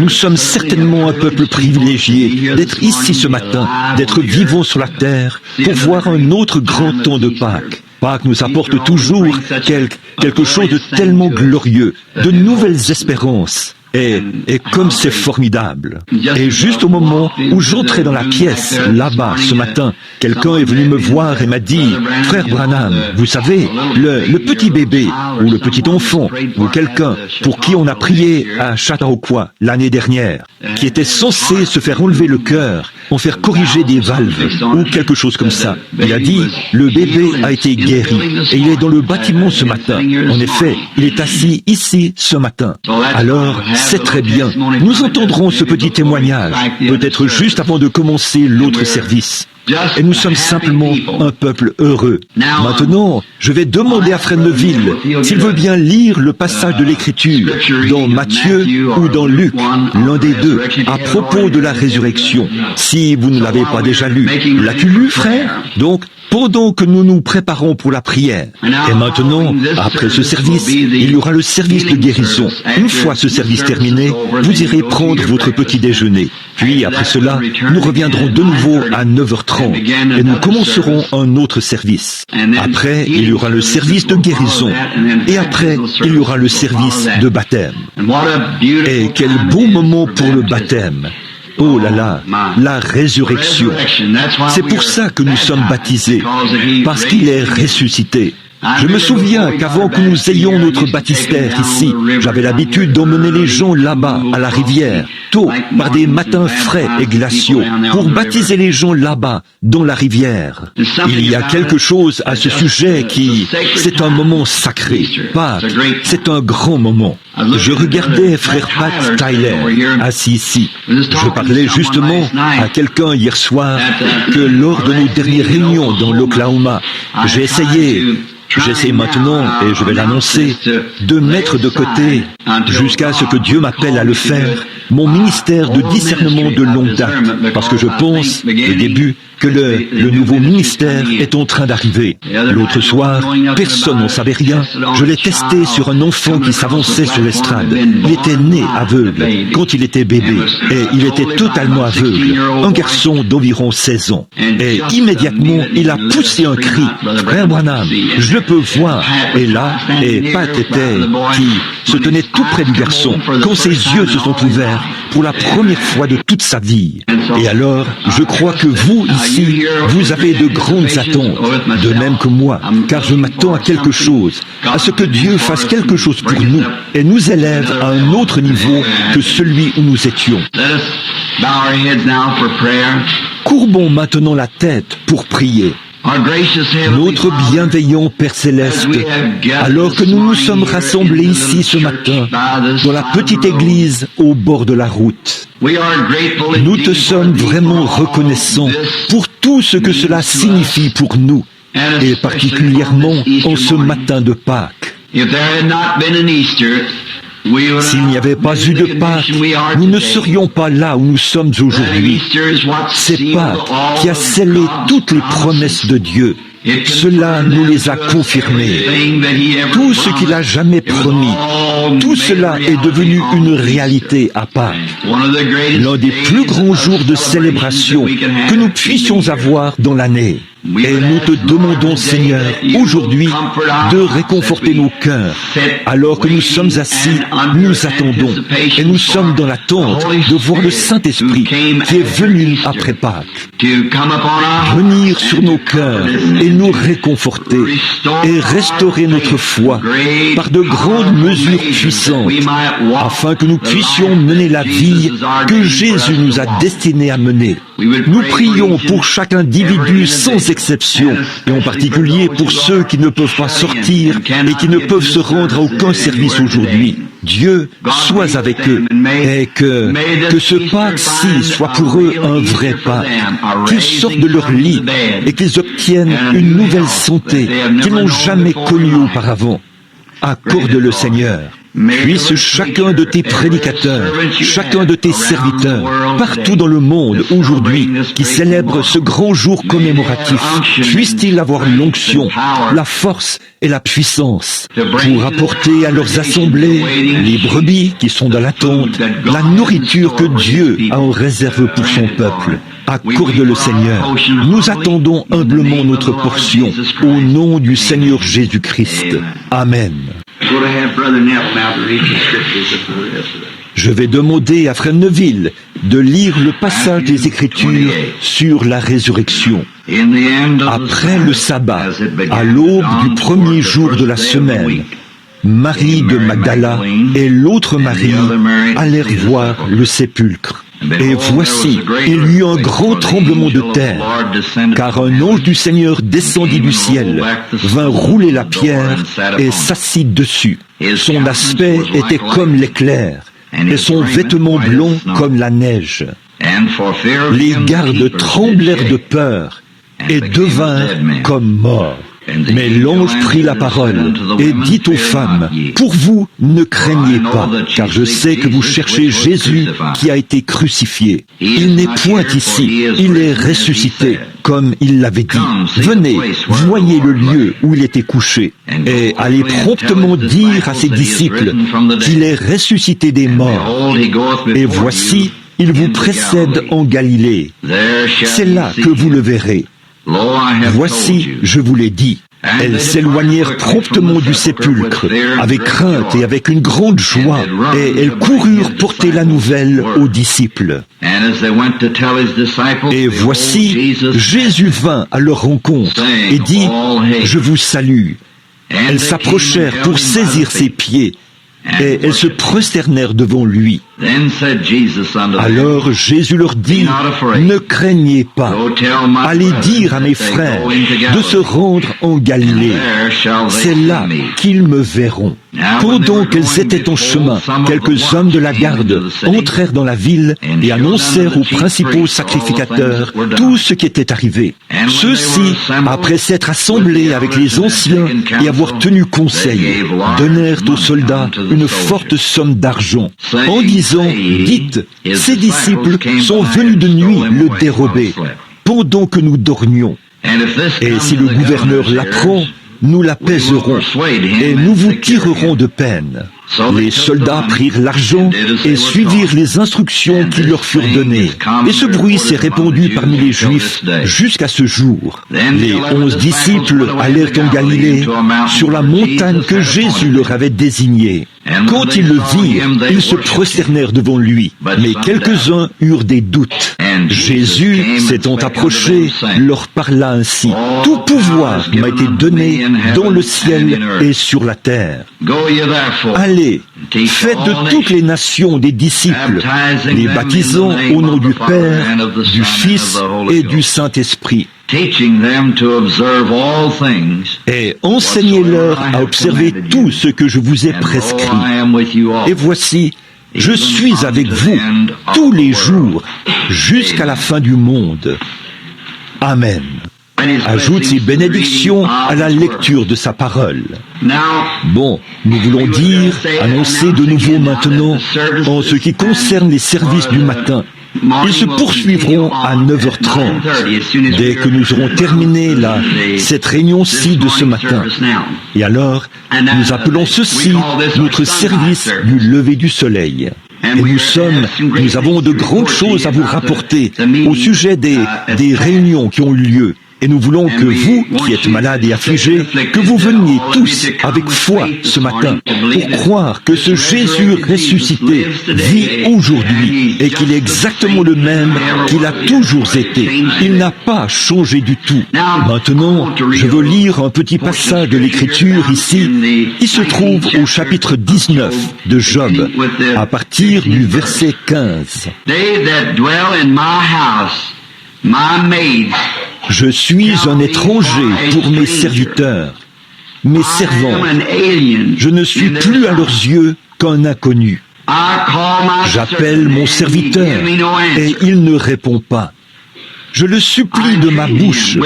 Nous sommes certainement un peuple privilégié d'être ici ce matin, d'être vivants sur la terre pour voir un autre grand temps de Pâques. Pâques nous apporte toujours quelque chose de tellement glorieux, de nouvelles espérances. Et comme c'est formidable. Et juste au moment où j'entrais dans la pièce, là-bas, ce matin, quelqu'un est venu me voir et m'a dit, « Frère Branham, vous savez, le petit bébé, ou le petit enfant, ou quelqu'un pour qui on a prié à Chautauqua l'année dernière, qui était censé se faire enlever le cœur, en faire corriger des valves, ou quelque chose comme ça. Il a dit, le bébé a été guéri, et il est dans le bâtiment ce matin. En effet, il est assis ici ce matin. Alors, c'est très bien. Nous entendrons ce petit témoignage, peut-être juste avant de commencer l'autre service. Et nous sommes simplement un peuple heureux. Maintenant, je vais demander à Frère Neville s'il veut bien lire le passage de l'Écriture dans Matthieu ou dans Luc, l'un des deux, à propos de la résurrection. Si vous ne l'avez pas déjà lu, l'as-tu lu, frère? Donc, pendant que nous nous préparons pour la prière. Et maintenant, après ce service, il y aura le service de guérison. Une fois ce service terminé, vous irez prendre votre petit déjeuner. Puis, après cela, nous reviendrons de nouveau à 9h30 et nous commencerons un autre service. Après, il y aura le service de guérison. Et après, il y aura le service de baptême. Et quel beau moment pour le baptême! Oh là là, la résurrection. C'est pour ça que nous sommes baptisés, parce qu'il est ressuscité. Je me souviens qu'avant que nous ayons notre baptistère ici, j'avais l'habitude d'emmener les gens là-bas, à la rivière, tôt, par des matins frais et glaciaux, pour baptiser les gens là-bas, dans la rivière. Il y a quelque chose à ce sujet c'est un moment sacré. Pâques, c'est un grand moment. Je regardais frère Pat Tyler, assis ici. Je parlais justement à quelqu'un hier soir que lors de nos dernières réunions dans l'Oklahoma, j'essaie maintenant, et je vais l'annoncer, de mettre de côté, jusqu'à ce que Dieu m'appelle à le faire, mon ministère de discernement de longue date, parce que je pense, au début, que le nouveau ministère est en train d'arriver. L'autre soir, personne n'en savait rien. Je l'ai testé sur un enfant qui s'avançait sur l'estrade. Il était né aveugle quand il était bébé, et il était totalement aveugle. Un garçon d'environ 16 ans. Et immédiatement, il a poussé un cri. « Frère Branham, je le peux voir. » Et là, Pat qui se tenait tout près du garçon, quand ses yeux se sont ouverts pour la première fois de toute sa vie. Et alors, je crois que vous, ici, vous avez de grandes attentes, de même que moi, car je m'attends à quelque chose, à ce que Dieu fasse quelque chose pour nous et nous élève à un autre niveau que celui où nous étions. Courbons maintenant la tête pour prier. Notre bienveillant Père Céleste, alors que nous nous sommes rassemblés ici ce matin, dans la petite église au bord de la route, nous te sommes vraiment reconnaissants pour tout ce que cela signifie pour nous, et particulièrement en ce matin de Pâques. S'il n'y avait pas eu de Pâques, nous ne serions pas là où nous sommes aujourd'hui. C'est Pâques qui a scellé toutes les promesses de Dieu. Cela nous les a confirmées. Tout ce qu'il a jamais promis, tout cela est devenu une réalité à Pâques. L'un des plus grands jours de célébration que nous puissions avoir dans l'année. Et nous te demandons, Seigneur, aujourd'hui, de réconforter nos cœurs. Alors que nous sommes assis, nous attendons. Et nous sommes dans l'attente de voir le Saint-Esprit qui est venu après Pâques. Venir sur nos cœurs et nous réconforter et restaurer notre foi par de grandes mesures puissantes, afin que nous puissions mener la vie que Jésus nous a destinée à mener. Nous prions pour chaque individu sans exception, et en particulier pour ceux qui ne peuvent pas sortir et qui ne peuvent se rendre à aucun service aujourd'hui. Dieu, sois avec eux, et que ce Pâques-ci soit pour eux un vrai Pâques, qu'ils sortent de leur lit et qu'ils obtiennent une nouvelle santé qu'ils n'ont jamais connue auparavant. Accorde-le, Seigneur. Puisse chacun de tes prédicateurs, chacun de tes serviteurs, partout dans le monde aujourd'hui, qui célèbre ce grand jour commémoratif, puisse-t-il avoir l'onction, la force et la puissance pour apporter à leurs assemblées les brebis qui sont dans l'attente, la nourriture que Dieu a en réserve pour son peuple. Accorde-le, Seigneur. Nous attendons humblement notre portion au nom du Seigneur Jésus-Christ. Amen. Je vais demander à Frère Neville de lire le passage des Écritures sur la résurrection. Après le sabbat, à l'aube du premier jour de la semaine, Marie de Magdala et l'autre Marie allèrent voir le sépulcre. Et voici, il y eut un grand tremblement de terre, car un ange du Seigneur descendit du ciel, vint rouler la pierre et s'assit dessus. Son aspect était comme l'éclair, et son vêtement blond comme la neige. Les gardes tremblèrent de peur et devinrent comme morts. Mais l'ange prit la parole et dit aux femmes, « Pour vous, ne craignez pas, car je sais que vous cherchez Jésus qui a été crucifié. Il n'est point ici, il est ressuscité, comme il l'avait dit. Venez, voyez le lieu où il était couché, et allez promptement dire à ses disciples qu'il est ressuscité des morts. Et voici, il vous précède en Galilée. C'est là que vous le verrez. Voici, je vous l'ai dit. » Elles s'éloignèrent promptement du sépulcre, avec crainte et avec une grande joie, et elles coururent porter la nouvelle aux disciples. Et voici, Jésus vint à leur rencontre et dit, « Je vous salue. » Elles s'approchèrent pour saisir ses pieds, et elles se prosternèrent devant lui. Alors Jésus leur dit, « Ne craignez pas, allez dire à mes frères de se rendre en Galilée. C'est là qu'ils me verront. » Pendant qu'elles étaient en chemin, quelques hommes de la garde entrèrent dans la ville et annoncèrent aux principaux sacrificateurs tout ce qui était arrivé. Ceux-ci, après s'être assemblés avec les anciens et avoir tenu conseil, donnèrent aux soldats une forte somme d'argent, en disant, « Dites, ces disciples sont venus de nuit le dérober, pendant que nous dormions. Et si le gouverneur l'apprend, nous l'apaiserons et nous vous tirerons de peine. » Les soldats prirent l'argent et suivirent les instructions qui leur furent données. Et ce bruit s'est répandu parmi les Juifs jusqu'à ce jour. Les 11 disciples allèrent en Galilée, sur la montagne que Jésus leur avait désignée. Quand ils le virent, ils se prosternèrent devant lui, mais quelques-uns eurent des doutes. Jésus, s'étant approché, leur parla ainsi. « Tout pouvoir m'a été donné dans le ciel et sur la terre. Allez, faites de toutes les nations des disciples, les baptisant au nom du Père, du Fils et du Saint-Esprit. Et enseignez-leur à observer tout ce que je vous ai prescrit. Et voici, je suis avec vous tous les jours jusqu'à la fin du monde. Amen. » Ajoute ses bénédictions à la lecture de sa parole. Bon, nous voulons dire, annoncer de nouveau maintenant, en ce qui concerne les services du matin. Ils se poursuivront à 9h30, dès que nous aurons terminé cette réunion-ci de ce matin. Et alors, nous appelons ceci notre service du lever du soleil. Et nous avons de grandes choses à vous rapporter au sujet des réunions qui ont eu lieu. Et nous voulons que vous, qui êtes malades et affligés, que vous veniez tous avec foi ce matin pour croire que ce Jésus ressuscité vit aujourd'hui et qu'il est exactement le même qu'il a toujours été. Il n'a pas changé du tout. Maintenant, je veux lire un petit passage de l'Écriture ici. Il se trouve au chapitre 19 de Job, à partir du verset 15. Je suis un étranger pour mes serviteurs, mes servants. Je ne suis plus à leurs yeux qu'un inconnu. J'appelle mon serviteur et il ne répond pas. Je le supplie de ma bouche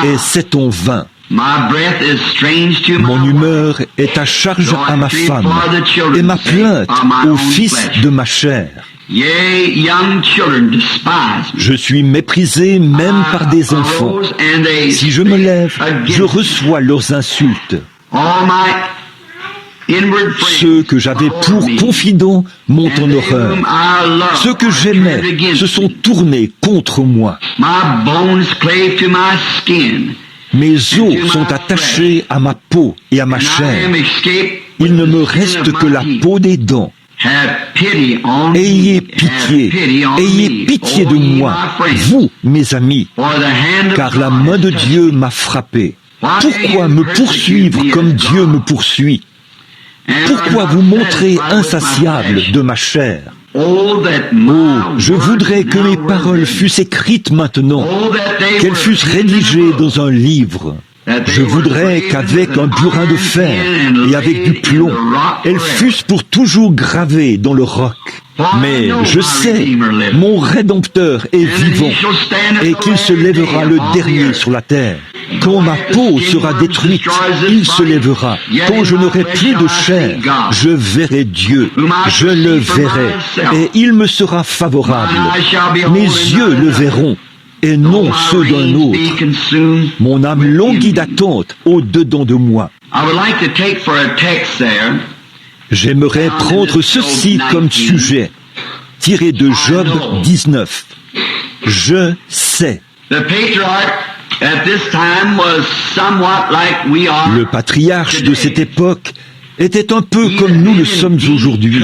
et c'est en vain. Mon humeur est à charge à ma femme, et ma plainte aux fils de ma chair. Je suis méprisé même par des enfants. Si je me lève, je reçois leurs insultes. Ceux que j'avais pour confidents m'ont en horreur. Ceux que j'aimais se sont tournés contre moi. Mes os sont attachés à ma peau et à ma chair. Il ne me reste que la peau des dents. Ayez pitié de moi, vous, mes amis, car la main de Dieu m'a frappé. Pourquoi me poursuivre comme Dieu me poursuit? Pourquoi vous montrer insatiable de ma chair? Oh, je voudrais que mes paroles fussent écrites maintenant, qu'elles fussent rédigées dans un livre. Je voudrais qu'avec un burin de fer et avec du plomb, elles fussent pour toujours gravées dans le roc. Mais je sais, mon Rédempteur est vivant et qu'il se lèvera le dernier sur la terre. Quand ma peau sera détruite, il se lèvera. Quand je n'aurai plus de chair, je verrai Dieu. Je le verrai et il me sera favorable. Mes yeux le verront et non ceux d'un autre. Mon âme languit d'attente au-dedans de moi. J'aimerais prendre ceci comme sujet, tiré de Job 19. Je sais. Le patriarche de cette époque était un peu comme nous le sommes aujourd'hui.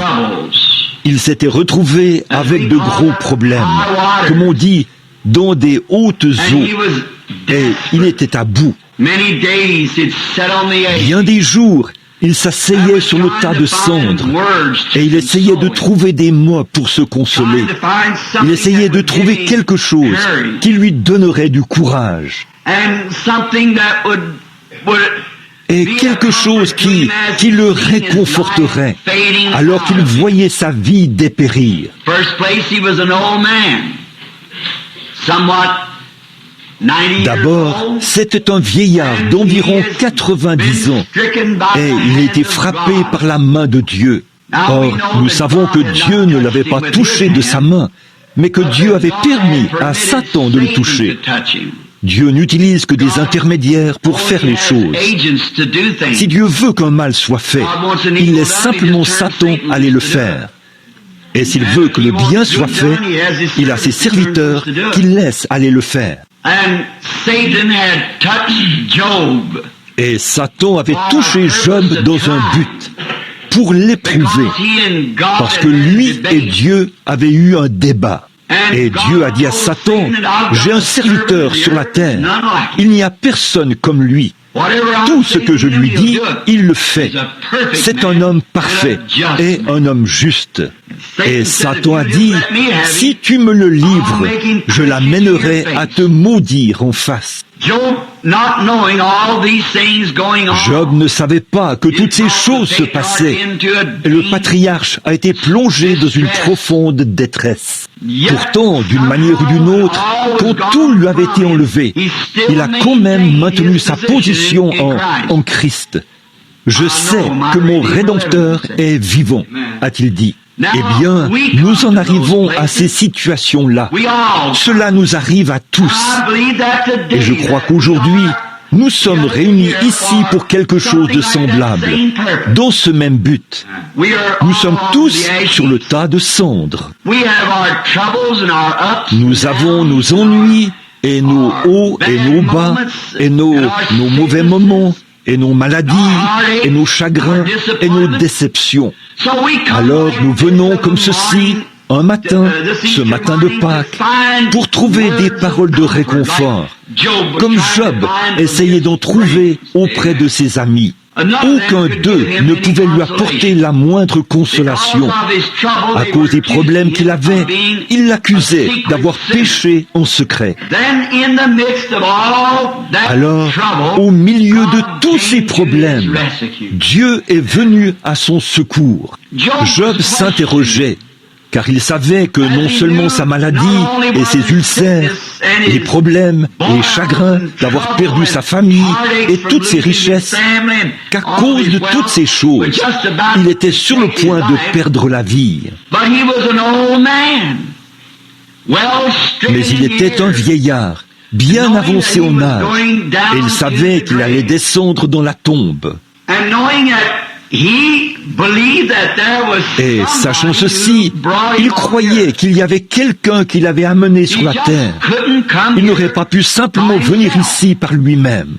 Il s'était retrouvé avec de gros problèmes, comme on dit, dans des hautes eaux, et il était à bout. Bien des jours, il s'asseyait sur le tas de cendres, et il essayait de trouver des mots pour se consoler. Il essayait de trouver quelque chose qui lui donnerait du courage. Et quelque chose qui le réconforterait, alors qu'il voyait sa vie dépérir. D'abord, c'était un vieillard d'environ 90 ans, et il a été frappé par la main de Dieu. Or, nous savons que Dieu ne l'avait pas touché de sa main, mais que Dieu avait permis à Satan de le toucher. Dieu n'utilise que des intermédiaires pour faire les choses. Si Dieu veut qu'un mal soit fait, il laisse simplement Satan aller le faire. Et s'il veut que le bien soit fait, il a ses serviteurs qu'il laisse aller le faire. Et Satan avait touché Job dans un but, pour l'éprouver, parce que lui et Dieu avaient eu un débat. Et Dieu a dit à Satan, « J'ai un serviteur sur la terre, il n'y a personne comme lui. Tout ce que je lui dis, il le fait. C'est un homme parfait et un homme juste. » Et Satan a dit, « Si tu me le livres, je l'amènerai à te maudire en face. » Job ne savait pas que toutes ces choses se passaient. Et le patriarche a été plongé dans une profonde détresse. Pourtant, d'une manière ou d'une autre, quand tout lui avait été enlevé, il a quand même maintenu sa position en Christ. « Je sais que mon Rédempteur est vivant », a-t-il dit. Eh bien, nous en arrivons à ces situations-là. Cela nous arrive à tous. Et je crois qu'aujourd'hui, nous sommes réunis ici pour quelque chose de semblable, dans ce même but. Nous sommes tous sur le tas de cendres. Nous avons nos ennuis, et nos hauts et nos bas, et nos mauvais moments, et nos maladies, et nos chagrins, et nos déceptions. Alors nous venons comme ceci, un matin, ce matin de Pâques, pour trouver des paroles de réconfort, comme Job essayait d'en trouver auprès de ses amis. Aucun d'eux ne pouvait lui apporter la moindre consolation. À cause des problèmes qu'il avait, il l'accusait d'avoir péché en secret. Alors, au milieu de tous ces problèmes, Dieu est venu à son secours. Job s'interrogeait, car il savait que non seulement sa maladie et ses ulcères, les problèmes et les chagrins d'avoir perdu sa famille et toutes ses richesses, qu'à cause de toutes ces choses, il était sur le point de perdre la vie. Mais il était un vieillard, bien avancé en âge, et il savait qu'il allait descendre dans la tombe. Et sachant ceci, il croyait qu'il y avait quelqu'un qui l'avait amené sur la terre. Il n'aurait pas pu simplement venir ici par lui-même.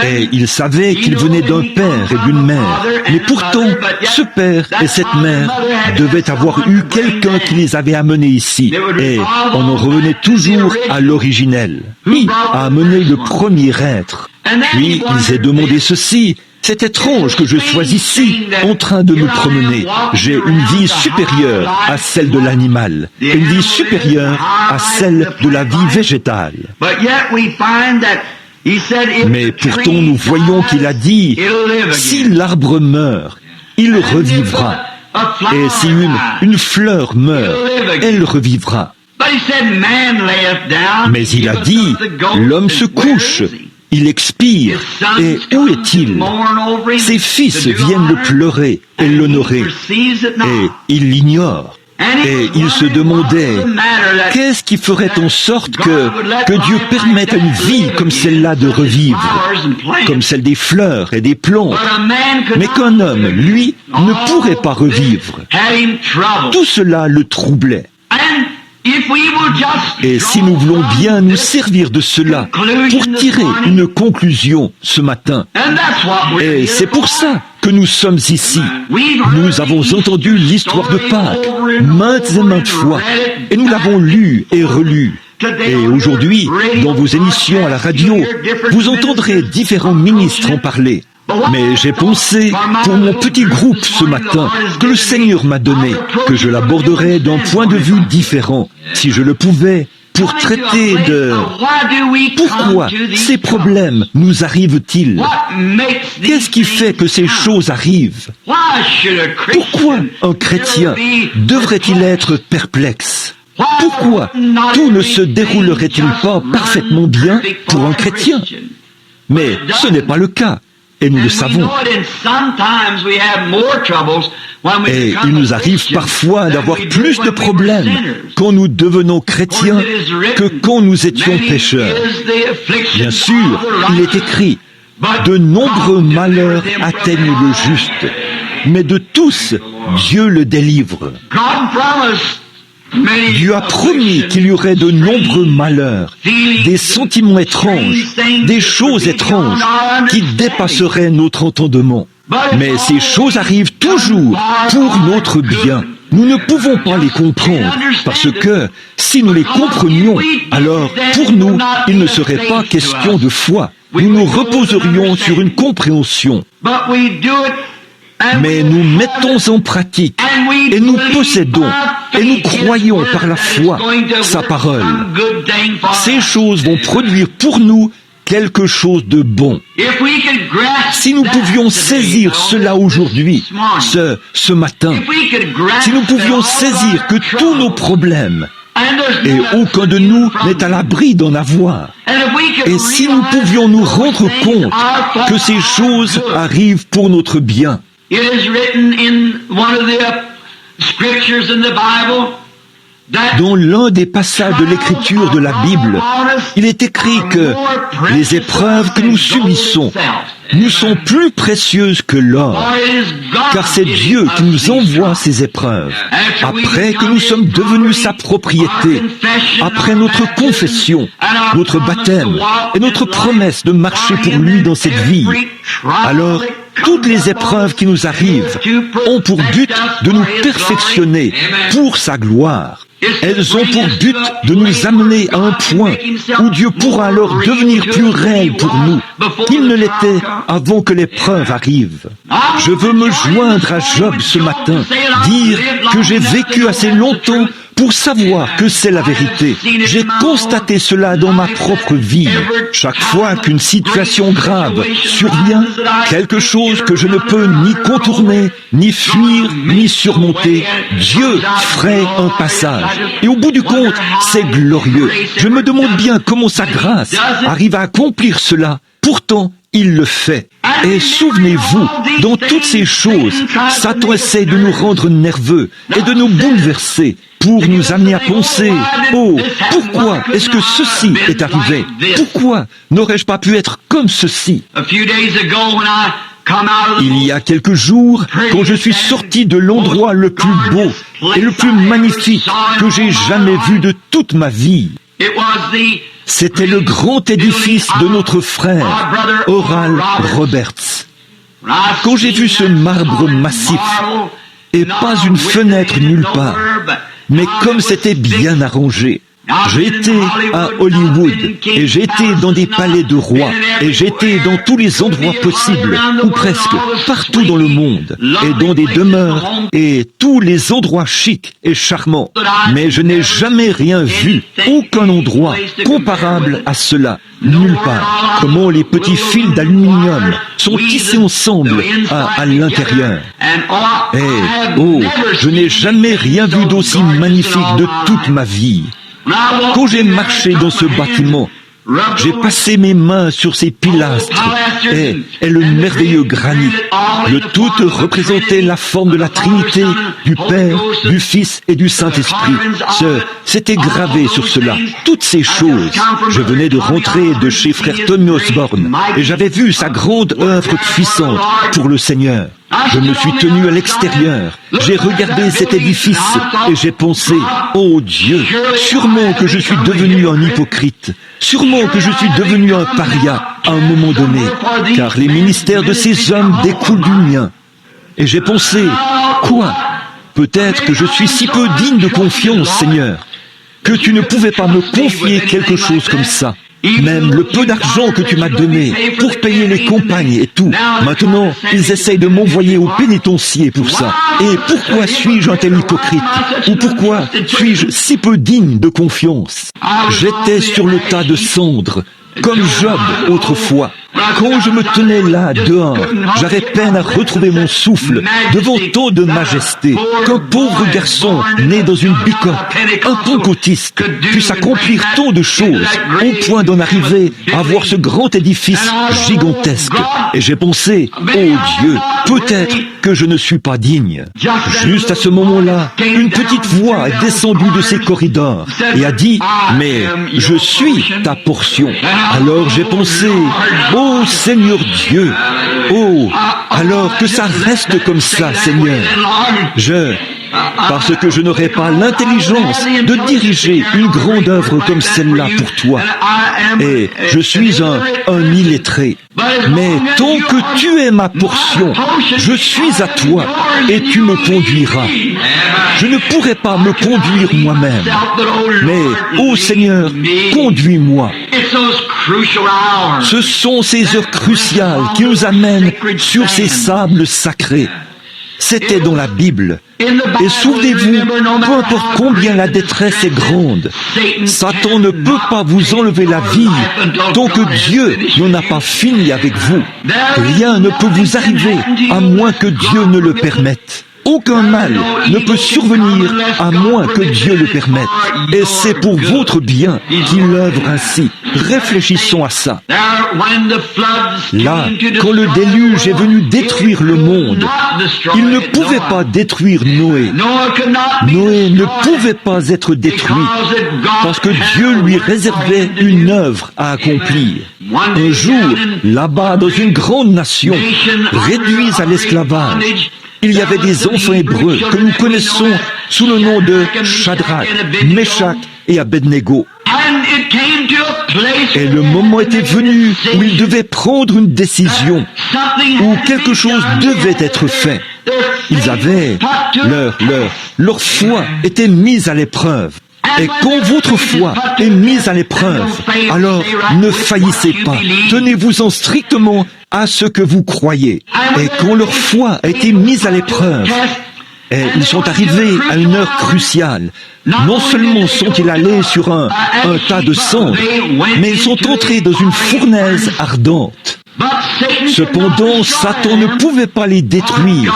Et il savait qu'il venait d'un père et d'une mère. Mais pourtant, ce père et cette mère devaient avoir eu quelqu'un qui les avait amenés ici. Et on en revenait toujours à l'originel. Qui a amené le premier être? Puis il s'est demandé ceci: c'est étrange que je sois ici, en train de me promener. J'ai une vie supérieure à celle de l'animal, une vie supérieure à celle de la vie végétale. Mais pourtant nous voyons qu'il a dit, si l'arbre meurt, il revivra. Et si une fleur meurt, elle revivra. Mais il a dit, l'homme se couche, il expire, et où est-il? Ses fils viennent le pleurer et l'honorer, et il l'ignore. Et il se demandait, qu'est-ce qui ferait en sorte que Dieu permette à une vie comme celle-là de revivre, comme celle des fleurs et des plantes, mais qu'un homme, lui, ne pourrait pas revivre. Tout cela le troublait. Et si nous voulons bien nous servir de cela pour tirer une conclusion ce matin, et c'est pour ça que nous sommes ici. Nous avons entendu l'histoire de Pâques maintes et maintes fois, et nous l'avons lu et relu. Et aujourd'hui, dans vos émissions à la radio, vous entendrez différents ministres en parler. Mais j'ai pensé, pour mon petit groupe ce matin, que le Seigneur m'a donné, que je l'aborderais d'un point de vue différent, si je le pouvais, pour traiter de pourquoi ces problèmes nous arrivent-ils? Qu'est-ce qui fait que ces choses arrivent? Pourquoi un chrétien devrait-il être perplexe? Pourquoi tout ne se déroulerait-il pas parfaitement bien pour un chrétien? Mais ce n'est pas le cas. Et nous le savons. Et il nous arrive parfois d'avoir plus de problèmes quand nous devenons chrétiens que quand nous étions pécheurs. Bien sûr, il est écrit, de nombreux malheurs atteignent le juste, mais de tous, Dieu le délivre. Dieu a promis qu'il y aurait de nombreux malheurs, des sentiments étranges, des choses étranges qui dépasseraient notre entendement. Mais ces choses arrivent toujours pour notre bien. Nous ne pouvons pas les comprendre, parce que si nous les comprenions, alors pour nous, il ne serait pas question de foi. Nous nous reposerions sur une compréhension. Mais nous mettons en pratique, et nous possédons, et nous croyons par la foi sa parole. Ces choses vont produire pour nous quelque chose de bon. Si nous pouvions saisir cela aujourd'hui, ce matin, si nous pouvions saisir que tous nos problèmes, et aucun de nous n'est à l'abri d'en avoir, et si nous pouvions nous rendre compte que ces choses arrivent pour notre bien, It is written in one of the scriptures in the Bible that dans l'un des passages de l'écriture de la Bible, il est écrit que les épreuves que nous subissons nous sont plus précieuses que l'or, car c'est Dieu qui nous envoie ces épreuves. Après que nous sommes devenus sa propriété, après notre confession, notre baptême et notre promesse de marcher pour lui dans cette vie, alors toutes les épreuves qui nous arrivent ont pour but de nous perfectionner pour sa gloire. Elles ont pour but de nous amener à un point où Dieu pourra alors devenir plus réel pour nous qu'il ne l'était avant que l'épreuve arrive. Je veux me joindre à Job ce matin, dire que j'ai vécu assez longtemps pour savoir que c'est la vérité. J'ai constaté cela dans ma propre vie. Chaque fois qu'une situation grave survient, quelque chose que je ne peux ni contourner, ni fuir, ni surmonter, Dieu ferait un passage. Et au bout du compte, c'est glorieux. Je me demande bien comment sa grâce arrive à accomplir cela. Pourtant, il le fait. Et souvenez-vous, dans toutes ces choses, Satan essaie de nous rendre nerveux et de nous bouleverser pour nous amener à penser, oh, pourquoi est-ce que ceci est arrivé? Pourquoi n'aurais-je pas pu être comme ceci? Il y a quelques jours, quand je suis sorti de l'endroit le plus beau et le plus magnifique que j'ai jamais vu de toute ma vie, c'était le grand édifice de notre frère, Oral Roberts. Quand j'ai vu ce marbre massif, et pas une fenêtre nulle part, mais comme c'était bien arrangé, j'ai été à Hollywood, et j'ai été dans des palais de rois, et j'ai été dans tous les endroits possibles, ou presque, partout dans le monde, et dans des demeures, et tous les endroits chics et charmants. Mais je n'ai jamais rien vu, aucun endroit comparable à cela, nulle part. Comment les petits fils d'aluminium sont tissés ensemble à l'intérieur. Et, oh, je n'ai jamais rien vu d'aussi magnifique de toute ma vie. Quand j'ai marché dans ce bâtiment, j'ai passé mes mains sur ces pilastres et le merveilleux granit. Le tout représentait la forme de la Trinité, du Père, du Fils et du Saint-Esprit. C'était gravé sur cela, toutes ces choses. Je venais de rentrer de chez frère Tommy Osborne et j'avais vu sa grande œuvre puissante pour le Seigneur. Je me suis tenu à l'extérieur, j'ai regardé cet édifice et j'ai pensé, oh Dieu, sûrement que je suis devenu un hypocrite, sûrement que je suis devenu un paria à un moment donné, car les ministères de ces hommes découlent du mien. Et j'ai pensé, quoi? Peut-être que je suis si peu digne de confiance, Seigneur, que tu ne pouvais pas me confier quelque chose comme ça. Même le peu d'argent que tu m'as donné pour payer les compagnes et tout. Maintenant, ils essayent de m'envoyer au pénitencier pour ça. Et pourquoi suis-je un tel hypocrite? Ou pourquoi suis-je si peu digne de confiance? J'étais sur le tas de cendres, comme Job autrefois. Quand je me tenais là, dehors, j'avais peine à retrouver mon souffle devant tant de majesté, qu'un pauvre garçon né dans une bicoque, un pentecôtiste, puisse accomplir tant de choses, au point d'en arriver à voir ce grand édifice gigantesque. Et j'ai pensé, oh Dieu, peut-être que je ne suis pas digne. Juste à ce moment-là, une petite voix est descendue de ces corridors et a dit, mais je suis ta portion. Alors j'ai pensé, oh Seigneur Dieu, oh, alors que ça reste comme ça, Seigneur. Parce que je n'aurai pas l'intelligence de diriger une grande œuvre comme celle-là pour toi. Et je suis un illettré. Mais tant que tu es ma portion, je suis à toi et tu me conduiras. Je ne pourrai pas me conduire moi-même. Mais, ô Seigneur, conduis-moi. Ce sont ces heures cruciales qui nous amènent sur ces sables sacrés. C'était dans la Bible. Et souvenez-vous, peu importe combien la détresse est grande, Satan ne peut pas vous enlever la vie tant que Dieu n'en a pas fini avec vous. Rien ne peut vous arriver à moins que Dieu ne le permette. Aucun mal ne peut survenir à moins que Dieu le permette. Et c'est pour votre bien qu'il œuvre ainsi. Réfléchissons à ça. Là, quand le déluge est venu détruire le monde, il ne pouvait pas détruire Noé. Noé ne pouvait pas être détruit parce que Dieu lui réservait une œuvre à accomplir. Un jour, là-bas, dans une grande nation, réduite à l'esclavage, il y avait des enfants hébreux que nous connaissons sous le nom de Shadrach, Meshach et Abednego. Et le moment était venu où ils devaient prendre une décision, où quelque chose devait être fait. Ils avaient, leur foi était mise à l'épreuve. Et quand votre foi est mise à l'épreuve, alors ne faillissez pas. Tenez-vous-en strictement à ce que vous croyez. Et quand leur foi a été mise à l'épreuve, Et ils sont arrivés à une heure cruciale. Non seulement sont-ils allés sur un tas de cendres, mais ils sont entrés dans une fournaise ardente. Cependant, Satan ne pouvait pas les détruire,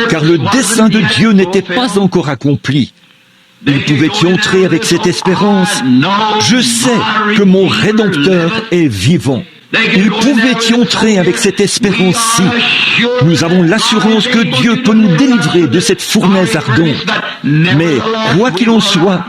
car le dessein de Dieu n'était pas encore accompli. Ils pouvaient y entrer avec cette espérance. Je sais que mon Rédempteur est vivant. Ils pouvaient y entrer avec cette espérance-ci. Nous avons l'assurance que Dieu peut nous délivrer de cette fournaise ardente. Mais, quoi qu'il en soit,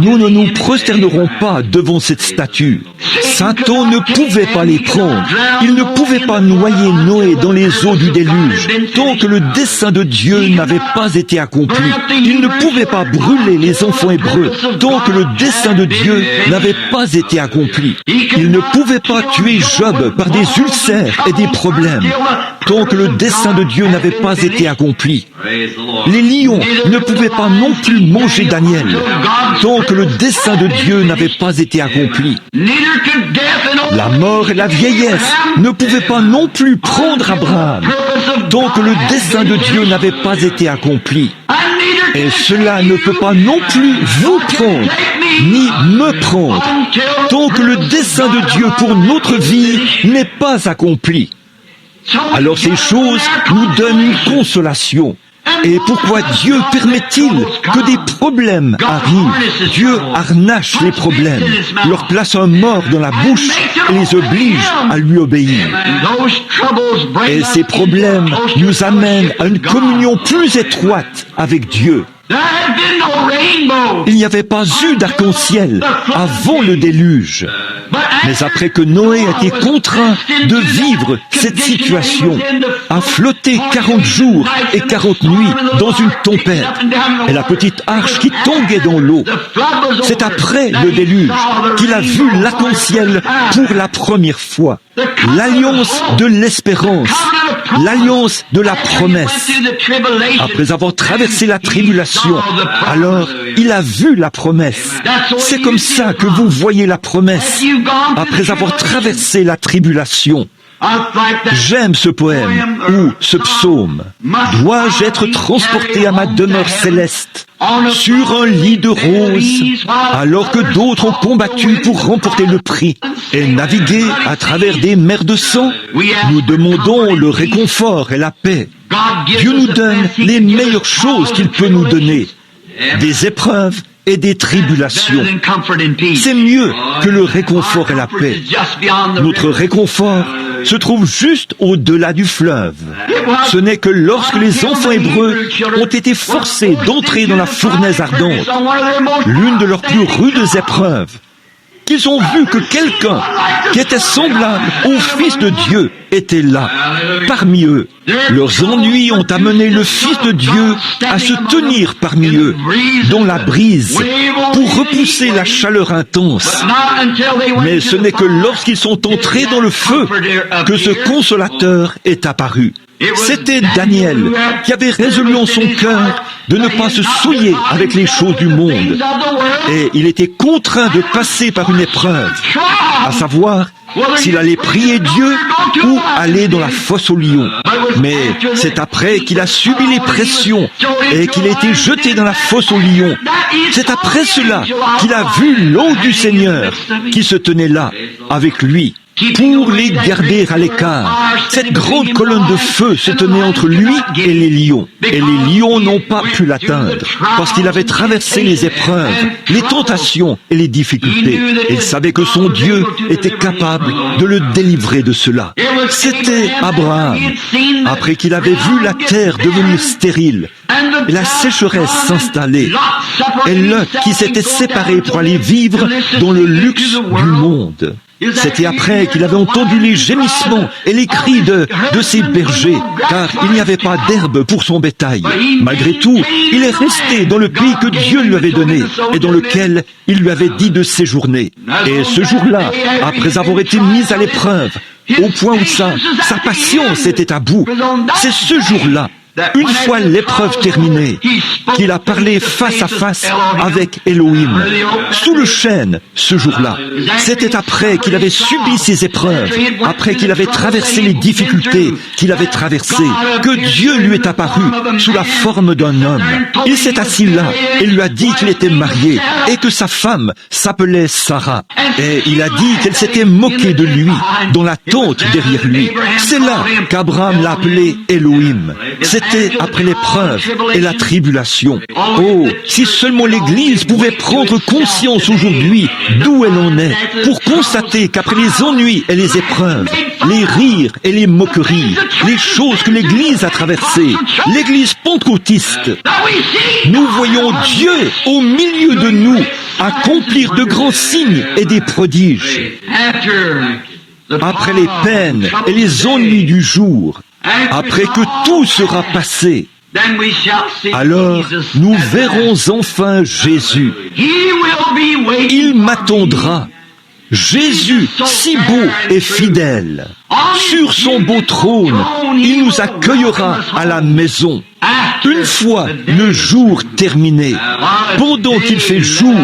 nous ne nous prosternerons pas devant cette statue. Satan ne pouvait pas les prendre. Il ne pouvait pas noyer Noé dans les eaux du déluge tant que le dessein de Dieu n'avait pas été accompli. Il ne pouvait pas brûler les enfants hébreux tant que le dessein de Dieu n'avait pas été accompli. Il ne pouvait pas tuer Job par des ulcères et des problèmes tant que le dessein de Dieu n'avait pas été accompli. Les lions ne pouvaient pas non plus manger Daniel tant que le dessein de Dieu n'avait pas été accompli. La mort et la vieillesse ne pouvaient pas non plus prendre Abraham tant que le dessein de Dieu n'avait pas été accompli. Et cela ne peut pas non plus vous prendre, ni me prendre, tant que le dessein de Dieu pour notre vie n'est pas accompli. Alors ces choses nous donnent une consolation. Et pourquoi Dieu permet-il que des problèmes arrivent? Dieu harnache les problèmes, leur place un mort dans la bouche et les oblige à lui obéir. Et ces problèmes nous amènent à une communion plus étroite avec Dieu. Il n'y avait pas eu d'arc-en-ciel avant le déluge. Mais après que Noé a été contraint de vivre cette situation, à flotter 40 jours et 40 nuits dans une tempête, et la petite arche qui tombait dans l'eau, c'est après le déluge qu'il a vu l'arc-en-ciel pour la première fois. L'alliance de l'espérance, l'alliance de la promesse. Après avoir traversé la tribulation, alors il a vu la promesse. C'est comme ça que vous voyez la promesse, après avoir traversé la tribulation. J'aime ce poème ou ce psaume. Dois-je être transporté à ma demeure céleste sur un lit de roses, alors que d'autres ont combattu pour remporter le prix et naviguer à travers des mers de sang? Nous demandons le réconfort et la paix. Dieu nous donne les meilleures choses qu'il peut nous donner, des épreuves et des tribulations. C'est mieux que le réconfort et la paix. Notre réconfort se trouve juste au-delà du fleuve. Ce n'est que lorsque les enfants hébreux ont été forcés d'entrer dans la fournaise ardente, l'une de leurs plus rudes épreuves, qu'ils ont vu que quelqu'un qui était semblable au Fils de Dieu était là, parmi eux. Leurs ennuis ont amené le Fils de Dieu à se tenir parmi eux, dans la brise, pour repousser la chaleur intense. Mais ce n'est que lorsqu'ils sont entrés dans le feu que ce consolateur est apparu. C'était Daniel qui avait résolu en son cœur de ne pas se souiller avec les choses du monde. Et il était contraint de passer par une épreuve, à savoir s'il allait prier Dieu ou aller dans la fosse aux lions. Mais c'est après qu'il a subi les pressions et qu'il a été jeté dans la fosse aux lions. C'est après cela qu'il a vu l'eau du Seigneur qui se tenait là avec lui, pour les garder à l'écart. Cette grande colonne de feu se tenait entre lui et les lions. Et les lions n'ont pas pu l'atteindre, parce qu'il avait traversé les épreuves, les tentations et les difficultés. Il savait que son Dieu était capable de le délivrer de cela. C'était Abraham, après qu'il avait vu la terre devenir stérile, et la sécheresse s'installer, et Lot qui s'était séparé pour aller vivre dans le luxe du monde. C'était après qu'il avait entendu les gémissements et les cris de ses bergers, car il n'y avait pas d'herbe pour son bétail. Malgré tout, il est resté dans le pays que Dieu lui avait donné et dans lequel il lui avait dit de séjourner. Et ce jour-là, après avoir été mis à l'épreuve, au point où sa patience était à bout, c'est ce jour-là une fois l'épreuve terminée, qu'il a parlé face à face avec Elohim, sous le chêne, ce jour-là. C'était après qu'il avait subi ces épreuves, après qu'il avait traversé les difficultés qu'il avait traversées, que Dieu lui est apparu sous la forme d'un homme. Il s'est assis là et lui a dit qu'il était marié et que sa femme s'appelait Sarah. Et il a dit qu'elle s'était moquée de lui dans la tente derrière lui. C'est là qu'Abraham l'a appelé Elohim. C'était après l'épreuve et la tribulation. Oh, si seulement l'Église pouvait prendre conscience aujourd'hui d'où elle en est, pour constater qu'après les ennuis et les épreuves, les rires et les moqueries, les choses que l'Église a traversées, l'Église pentecôtiste, nous voyons Dieu au milieu de nous accomplir de grands signes et des prodiges. Après les peines et les ennuis du jour, après que tout sera passé, alors nous verrons enfin Jésus. Il m'attendra. Jésus, si beau et fidèle, sur son beau trône, il nous accueillera à la maison. Une fois le jour terminé, pendant qu'il fait jour,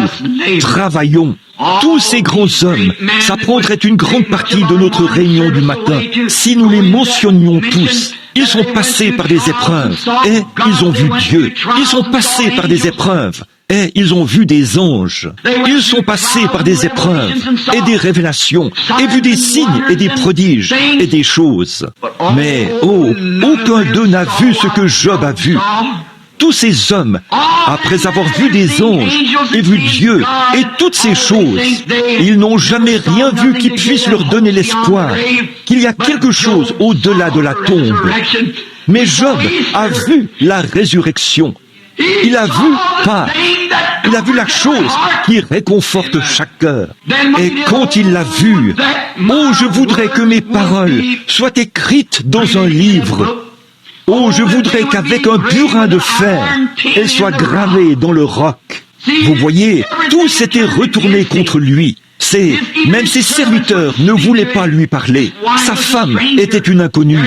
travaillons. Tous ces grands hommes, ça prendrait une grande partie de notre réunion du matin si nous les mentionnions tous. Ils sont passés par des épreuves et ils ont vu Dieu. Ils sont passés par des épreuves et ils ont vu des anges. Ils sont passés par des épreuves et des révélations et vu des signes et des prodiges et des choses. Mais, oh, aucun d'eux n'a vu ce que Job a vu. Tous ces hommes, après avoir vu des anges et vu Dieu et toutes ces choses, ils n'ont jamais rien vu qui puisse leur donner l'espoir qu'il y a quelque chose au-delà de la tombe. Mais Job a vu la résurrection. Il a vu Pâques. Il a vu la chose qui réconforte chaque cœur. Et quand il l'a vu, oh, je voudrais que mes paroles soient écrites dans un livre. Oh, je voudrais qu'avec un burin de fer, elles soient gravées dans le roc. Vous voyez, tout s'était retourné contre lui. Même ses serviteurs ne voulaient pas lui parler. Sa femme était une inconnue.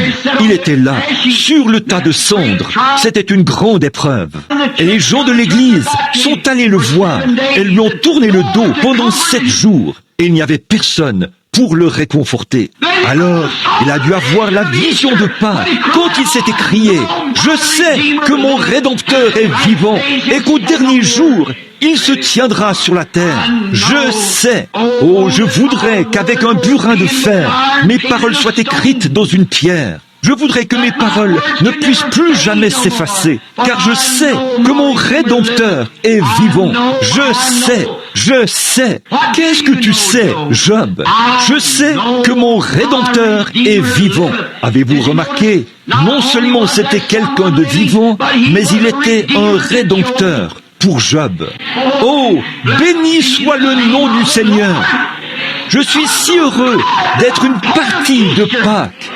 Il était là, sur le tas de cendres. C'était une grande épreuve. Et les gens de l'Église sont allés le voir et lui ont tourné le dos pendant 7 jours. Et il n'y avait personne pour le réconforter. Alors, il a dû avoir la vision de Pâques quand il s'est écrié « Je sais que mon Rédempteur est vivant et qu'au dernier jour, il se tiendra sur la terre. Je sais. Oh, je voudrais qu'avec un burin de fer, mes paroles soient écrites dans une pierre. Je voudrais que mes paroles ne puissent plus jamais s'effacer, car je sais que mon Rédempteur est vivant. Je sais. Qu'est-ce que tu sais, Job? Je sais que mon Rédempteur est vivant. Avez-vous remarqué? Non seulement c'était quelqu'un de vivant, mais il était un Rédempteur pour Job. Oh, béni soit le nom du Seigneur. Je suis si heureux d'être une partie de Pâques,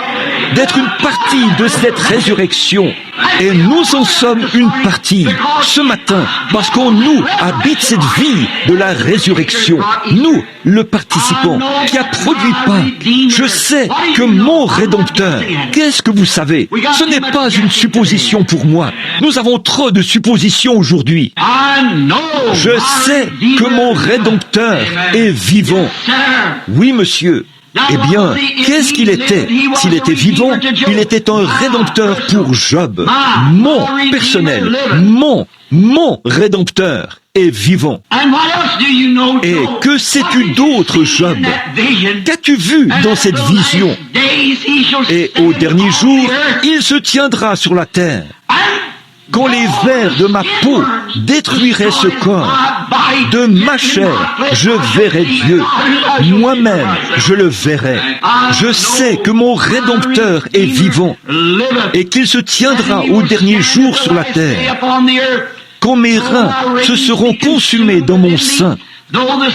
d'être une partie de cette résurrection. Et nous en sommes une partie ce matin, parce qu'en nous habite cette vie de la résurrection. Nous, le participant, qui a produit Pâques. Je sais que mon Rédempteur, qu'est-ce que vous savez? Ce n'est pas une supposition pour moi. Nous avons trop de suppositions aujourd'hui. Je sais que mon Rédempteur est vivant. Oui, monsieur. Eh bien, qu'est-ce qu'il était? S'il était vivant, il était un Rédempteur pour Job. Mon personnel, mon Rédempteur est vivant. Et que sais-tu d'autre, Job? Qu'as-tu vu dans cette vision? Et au dernier jour, il se tiendra sur la terre. Quand les vers de ma peau détruiraient ce corps, de ma chair, je verrai Dieu. Moi-même, je le verrai. Je sais que mon Rédempteur est vivant et qu'il se tiendra au dernier jour sur la terre. Quand mes reins se seront consumés dans mon sein,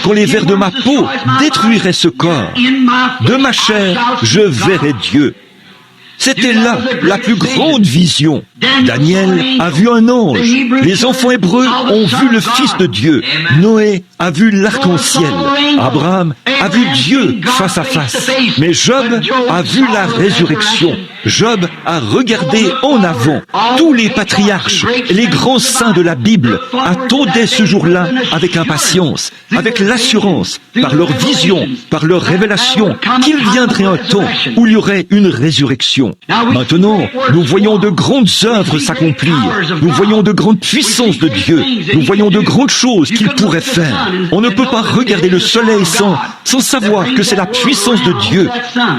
quand les vers de ma peau détruiraient ce corps, de ma chair, je verrai Dieu. C'était là la plus grande vision. Daniel a vu un ange. Les enfants hébreux ont vu le Fils de Dieu. Noé a vu l'arc-en-ciel. Abraham a vu Dieu face à face. Mais Job a vu la résurrection. Job a regardé en avant. Tous les patriarches et les grands saints de la Bible attendaient ce jour-là avec impatience, avec l'assurance, par leur vision, par leur révélation, qu'il viendrait un temps où il y aurait une résurrection. Maintenant, nous voyons de grandes œuvres s'accomplir. Nous voyons de grandes puissances de Dieu. Nous voyons de grandes choses qu'il pourrait faire. On ne peut pas regarder le soleil sans savoir que c'est la puissance de Dieu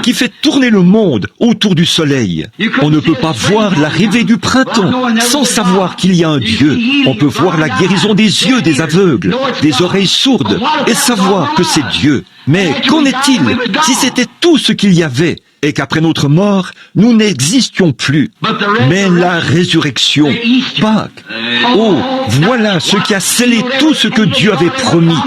qui fait tourner le monde autour du soleil. On ne peut pas voir l'arrivée du printemps sans savoir qu'il y a un Dieu. On peut voir la guérison des yeux des aveugles, des oreilles sourdes, et savoir que c'est Dieu. Mais qu'en est-il si c'était tout ce qu'il y avait et qu'après notre mort, nous n'existions plus? Mais la résurrection, Pâques, oh, voilà ce qui a scellé tout ce que Dieu avait promis.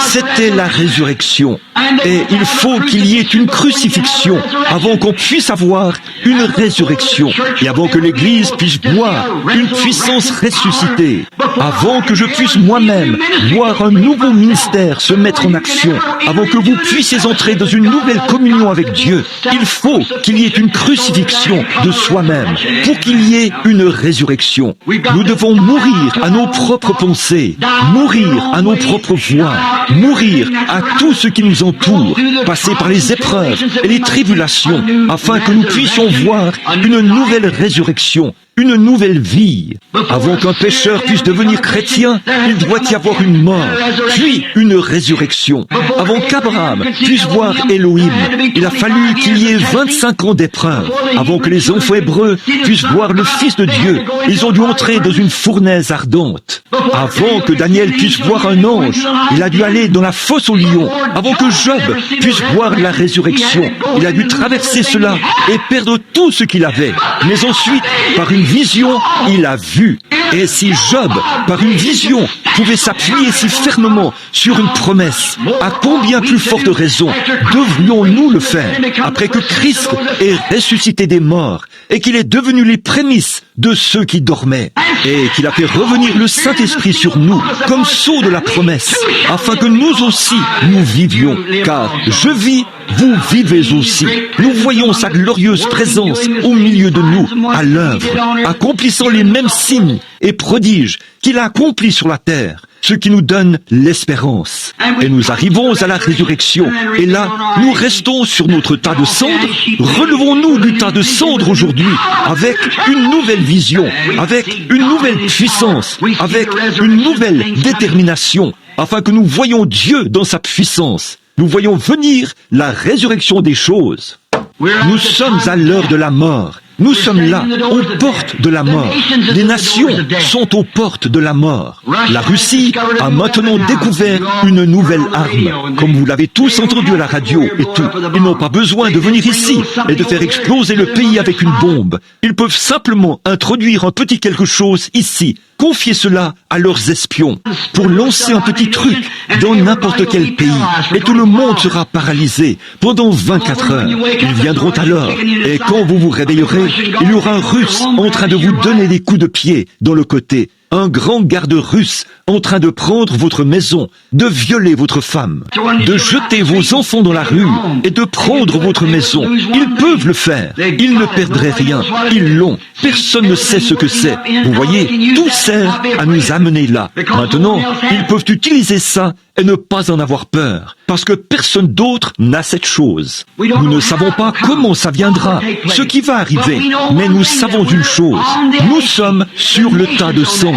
C'était la résurrection. Et il faut qu'il y ait une crucifixion avant qu'on puisse avoir une résurrection et avant que l'Église puisse voir une puissance ressuscitée, avant que je puisse moi-même voir un nouveau ministère se mettre en action, avant que vous puissiez entrer dans une nouvelle communion avec Dieu. Il faut qu'il y ait une crucifixion de soi-même pour qu'il y ait une résurrection. Nous devons mourir à nos propres pensées, mourir à nos propres voies, mourir à tout ce qui nous entoure, passer par les épreuves et les tribulations, afin que nous puissions voir une nouvelle résurrection, une nouvelle vie. Avant qu'un pécheur puisse devenir chrétien, il doit y avoir une mort, puis une résurrection. Avant qu'Abraham puisse voir Elohim, il a fallu qu'il y ait 25 ans d'épreuve. Avant que les enfants hébreux puissent voir le Fils de Dieu, ils ont dû entrer dans une fournaise ardente. Avant que Daniel puisse voir un ange, il a dû aller dans la fosse aux lions. Avant que Job puisse voir la résurrection, il a dû traverser cela et perdre tout ce qu'il avait. Mais ensuite, par une vision, il a vu. Et si Job, par une vision, pouvait s'appuyer si fermement sur une promesse, à combien plus forte raison devrions-nous le faire après que Christ ait ressuscité des morts et qu'il est devenu les prémices de ceux qui dormaient et qu'il a fait revenir le Saint-Esprit sur nous comme sceau de la promesse, afin que nous aussi nous vivions. Car je vis, vous vivez aussi. Nous voyons sa glorieuse présence au milieu de nous, à l'œuvre, accomplissant les mêmes signes et prodiges qu'il a accomplis sur la terre, ce qui nous donne l'espérance. Et nous arrivons à la résurrection, et là, nous restons sur notre tas de cendres. Relevons-nous du tas de cendres aujourd'hui, avec une nouvelle vision, avec une nouvelle puissance, avec une nouvelle détermination, afin que nous voyions Dieu dans sa puissance. Nous voyons venir la résurrection des choses. Nous sommes à l'heure de la mort. Nous sommes là, aux portes de la mort. Les nations sont aux portes de la mort. La Russie a maintenant découvert une nouvelle arme. Comme vous l'avez tous entendu à la radio et tout, ils n'ont pas besoin de venir ici et de faire exploser le pays avec une bombe. Ils peuvent simplement introduire un petit quelque chose ici, confier cela à leurs espions pour lancer un petit truc dans n'importe quel pays et tout le monde sera paralysé pendant 24 heures. Ils viendront alors et quand vous vous réveillerez, il y aura un Russe en train de vous donner des coups de pied dans le côté. Un grand garde russe en train de prendre votre maison, de violer votre femme, de jeter vos enfants dans la rue et de prendre votre maison. Ils peuvent le faire. Ils ne perdraient rien. Ils l'ont. Personne ne sait ce que c'est. Vous voyez, tout sert à nous amener là. Maintenant, ils peuvent utiliser ça et ne pas en avoir peur, parce que personne d'autre n'a cette chose. Nous ne savons pas comment ça viendra, ce qui va arriver, mais nous savons une chose. Nous sommes sur le tas de cendres.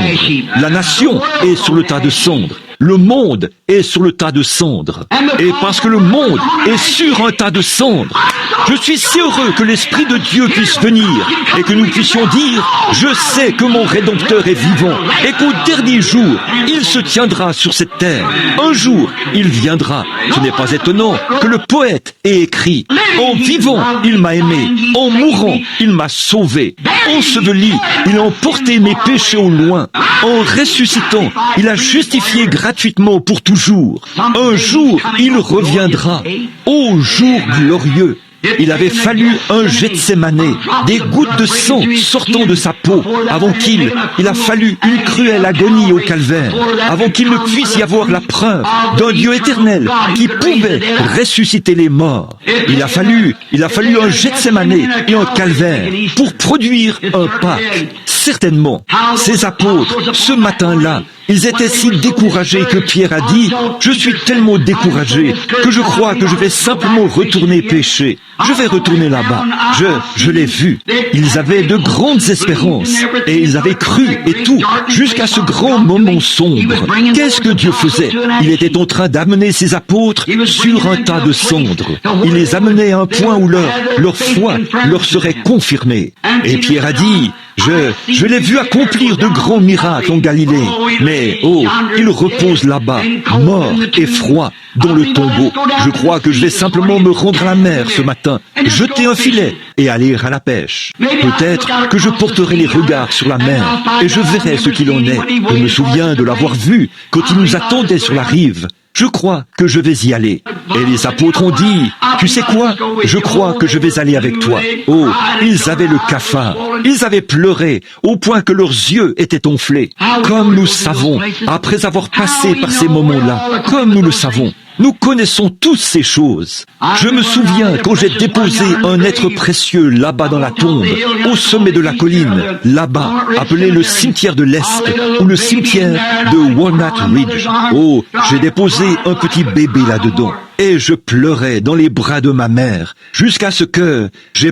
La nation est sur le tas de cendres. Le monde est sur le tas de cendres. Et parce que le monde est sur un tas de cendres, je suis si heureux que l'Esprit de Dieu puisse venir et que nous puissions dire « Je sais que mon Rédempteur est vivant et qu'au dernier jour, il se tiendra sur cette terre. Un jour, il viendra. » Ce n'est pas étonnant que le poète ait écrit « En vivant, il m'a aimé. En mourant, il m'a sauvé. Enseveli, il a emporté mes péchés au loin. En ressuscitant, il a justifié gratuitement pour toujours. Un jour, il reviendra. Ô jour glorieux! Il avait fallu un Gethsémané, des gouttes de sang sortant de sa peau, avant il a fallu une cruelle agonie au calvaire, avant qu'il ne puisse y avoir la preuve d'un Dieu éternel qui pouvait ressusciter les morts. Il a fallu un Gethsémané et un calvaire pour produire un Pâques. Certainement, ces apôtres, ce matin-là, ils étaient si découragés que Pierre a dit « Je suis tellement découragé que je crois que je vais simplement retourner pécher. Je vais retourner là-bas. Je l'ai vu. » Ils avaient de grandes espérances et ils avaient cru et tout jusqu'à ce grand moment sombre. Qu'est-ce que Dieu faisait? Il était en train d'amener ses apôtres sur un tas de cendres. Il les amenait à un point où leur foi leur serait confirmée. Et Pierre a dit « Je l'ai vu accomplir de grands miracles en Galilée, mais il repose là-bas, mort et froid, dans le tombeau. Je crois que je vais simplement me rendre à la mer ce matin, jeter un filet et aller à la pêche. Peut-être que je porterai les regards sur la mer et je verrai ce qu'il en est. Je me souviens de l'avoir vu quand il nous attendait sur la rive. Je crois que je vais y aller. » Et les apôtres ont dit, « Tu sais quoi? Je crois que je vais aller avec toi. » Oh, ils avaient le cafard. Ils avaient pleuré au point que leurs yeux étaient enflés. Comme nous savons, après avoir passé par ces moments-là, comme nous le savons, nous connaissons tous ces choses. Je me souviens quand j'ai déposé un être précieux là-bas dans la tombe, au sommet de la colline, là-bas, appelé le cimetière de l'Est, ou le cimetière de Walnut Ridge. Oh, j'ai déposé un petit bébé là-dedans. Et je pleurais dans les bras de ma mère, jusqu'à ce que je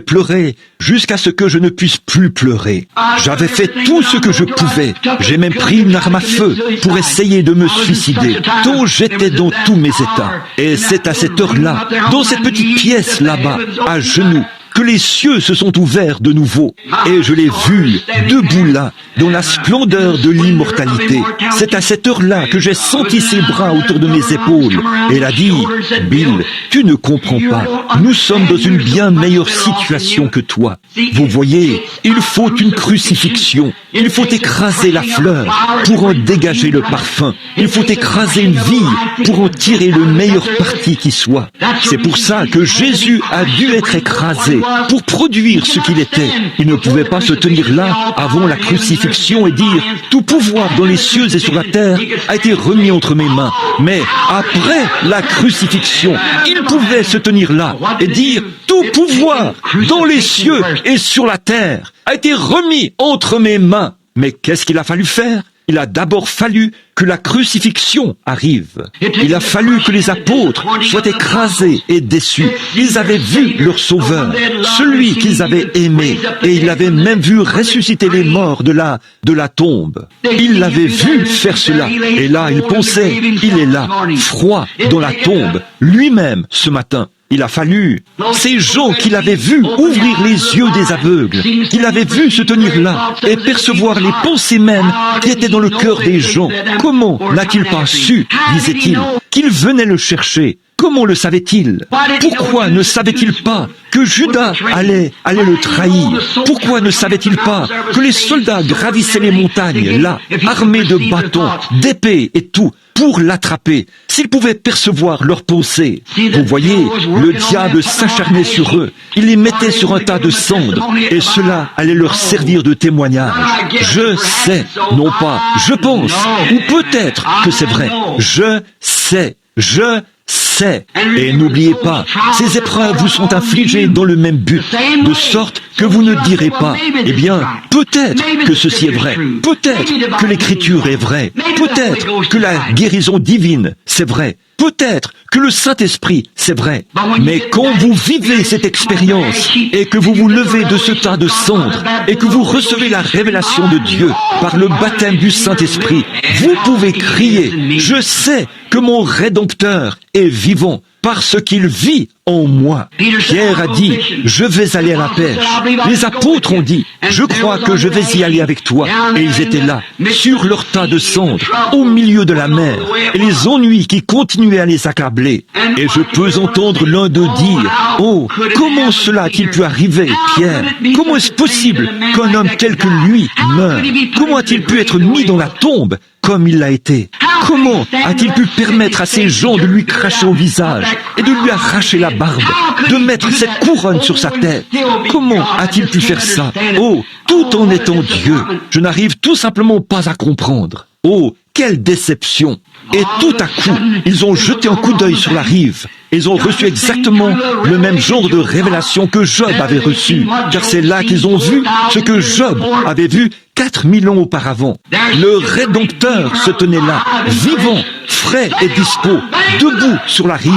ne puisse plus pleurer. J'avais fait tout ce que je pouvais. J'ai même pris une arme à feu pour essayer de me suicider, tant j'étais dans tous mes états. Et c'est à cette heure-là, dans cette petite pièce là-bas, à genoux, que les cieux se sont ouverts de nouveau. Et je l'ai vu, debout là, dans la splendeur de l'immortalité. C'est à cette heure-là que j'ai senti ses bras autour de mes épaules. Et elle a dit, « Bill, tu ne comprends pas. Nous sommes dans une bien meilleure situation que toi. Vous voyez, il faut une crucifixion. Il faut écraser la fleur pour en dégager le parfum. Il faut écraser une vie pour en tirer le meilleur parti qui soit. C'est pour ça que Jésus a dû être écrasé pour produire ce qu'il était. Il ne pouvait pas se tenir là avant la crucifixion et dire « Tout pouvoir dans les cieux et sur la terre a été remis entre mes mains. » Mais après la crucifixion, il pouvait se tenir là et dire « Tout pouvoir dans les cieux et sur la terre a été remis entre mes mains. » Mais qu'est-ce qu'il a fallu faire? Il a d'abord fallu que la crucifixion arrive. Il a fallu que les apôtres soient écrasés et déçus. Ils avaient vu leur Sauveur, celui qu'ils avaient aimé, et ils l'avaient même vu ressusciter les morts de la tombe. Ils l'avaient vu faire cela, et là, ils pensaient, il est là, froid, dans la tombe, lui-même, ce matin. Il a fallu ces gens qu'il avait vus ouvrir les yeux des aveugles, qu'il avait vus se tenir là et percevoir les pensées mêmes qui étaient dans le cœur des gens. Comment n'a-t-il pas su, disait-il, qu'il venait le chercher? Comment le savait-il? Pourquoi ne savait-il pas que Judas allait le trahir? Pourquoi ne savait-il pas que les soldats gravissaient les montagnes, là, armés de bâtons, d'épées et tout, pour l'attraper, s'ils pouvaient percevoir leurs pensées? Vous voyez, le diable s'acharnait sur eux, il les mettait sur un tas de cendres, et cela allait leur servir de témoignage. Je sais, non pas je pense, ou peut-être que c'est vrai, je sais. Et n'oubliez pas, ces épreuves vous sont infligées dans le même but, de sorte que vous ne direz pas, eh bien, peut-être que ceci est vrai, peut-être que l'écriture est vraie, peut-être que la guérison divine, c'est vrai, peut-être que le Saint-Esprit, c'est vrai. Mais quand vous vivez cette expérience et que vous vous levez de ce tas de cendres et que vous recevez la révélation de Dieu par le baptême du Saint-Esprit, vous pouvez crier, « Je sais que mon Rédempteur est vivant parce qu'il vit en moi. » Pierre a dit, « Je vais aller à la pêche. » Les apôtres ont dit, « Je crois que je vais y aller avec toi. » Et ils étaient là, sur leur tas de cendres, au milieu de la mer, et les ennuis qui continuaient à les accabler. Et je peux entendre l'un d'eux dire, « Oh, comment cela a-t-il pu arriver, Pierre? Comment est-ce possible qu'un homme tel que lui meure? Comment a-t-il pu être mis dans la tombe comme il l'a été? Comment a-t-il pu permettre à ces gens de lui cracher au visage et de lui arracher la barbe, de mettre cette couronne sur sa tête? Comment a-t-il pu faire ça? Oh, tout en étant Dieu, je n'arrive tout simplement pas à comprendre. Oh, quelle déception! Et tout à coup, ils ont jeté un coup d'œil sur la rive. Ils ont reçu exactement le même genre de révélation que Job avait reçu, car c'est là qu'ils ont vu ce que Job avait vu 4000 ans auparavant. Le Rédempteur se tenait là, vivant, frais et dispo, debout sur la rive.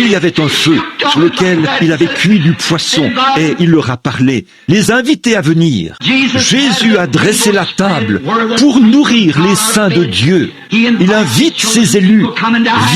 Il y avait un feu sur lequel il avait cuit du poisson et il leur a parlé, les invités à venir. Jésus a dressé la table pour nourrir les saints de Dieu. Il invite ses élus,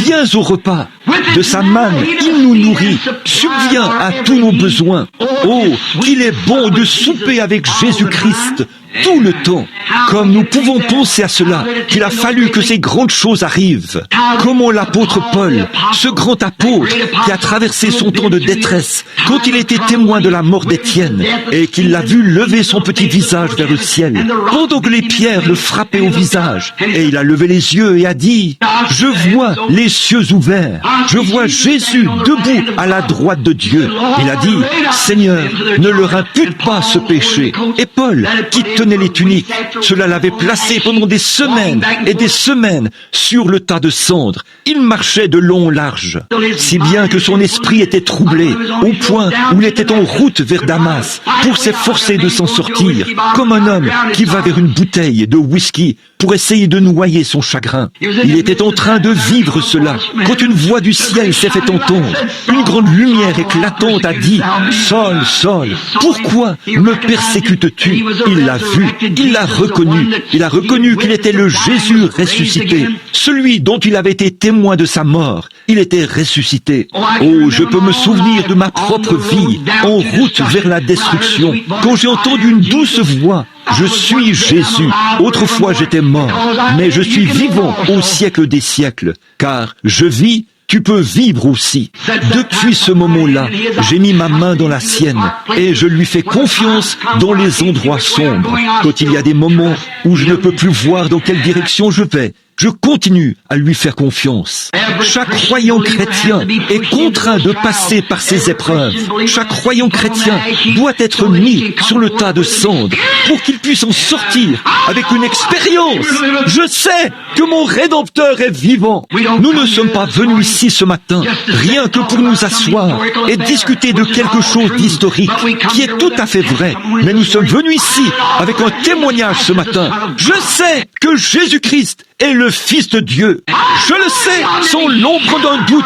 viens au repas. De sa manne, il nous nourrit, subvient à tous nos besoins. Oh, qu'il est bon de souper avec Jésus-Christ tout le temps. Comme nous pouvons penser à cela, qu'il a fallu que ces grandes choses arrivent. Comment l'apôtre Paul, ce grand apôtre qui a traversé son temps de détresse, quand il était témoin de la mort d'Étienne, et qu'il l'a vu lever son petit visage vers le ciel, pendant que les pierres le frappaient au visage, et il a levé les yeux et a dit, « Je vois les cieux ouverts, je vois Jésus debout à la droite de Dieu. » Il a dit, « Seigneur, ne leur impute pas ce péché. » Et Paul, qui tenait les tuniques, cela l'avait placé pendant des semaines et des semaines sur le tas de cendres. Il marchait de long en large, si bien que son esprit était troublé, au point où il était en route vers Damas pour s'efforcer de s'en sortir, comme un homme qui va vers une bouteille de whisky pour essayer de noyer son chagrin. Il était en train de vivre cela, quand une voix du ciel s'est fait entendre. Une grande lumière éclatante a dit, « Saul, Saul, pourquoi me persécutes-tu » Il l'a vu, il l'a reconnu. Il a reconnu qu'il était le Jésus ressuscité, celui dont il avait été témoin de sa mort. Il était ressuscité. Oh, je peux me souvenir de ma propre vie, en route vers la destruction, quand j'ai entendu une douce voix. Je suis Jésus. Autrefois j'étais mort, mais je suis vivant au siècle des siècles, car je vis, tu peux vivre aussi. Depuis ce moment-là, j'ai mis ma main dans la sienne et je lui fais confiance dans les endroits sombres. Quand il y a des moments où je ne peux plus voir dans quelle direction je vais, je continue à lui faire confiance. Chaque croyant chrétien est contraint de passer par ces épreuves. Chaque croyant chrétien doit être mis sur le tas de cendres pour qu'il puisse en sortir avec une expérience. Je sais que mon Rédempteur est vivant. Nous ne sommes pas venus ici ce matin rien que pour nous asseoir et discuter de quelque chose d'historique qui est tout à fait vrai. Mais nous sommes venus ici avec un témoignage ce matin. Je sais que Jésus-Christ est le Fils de Dieu. Je le sais, sans l'ombre d'un doute.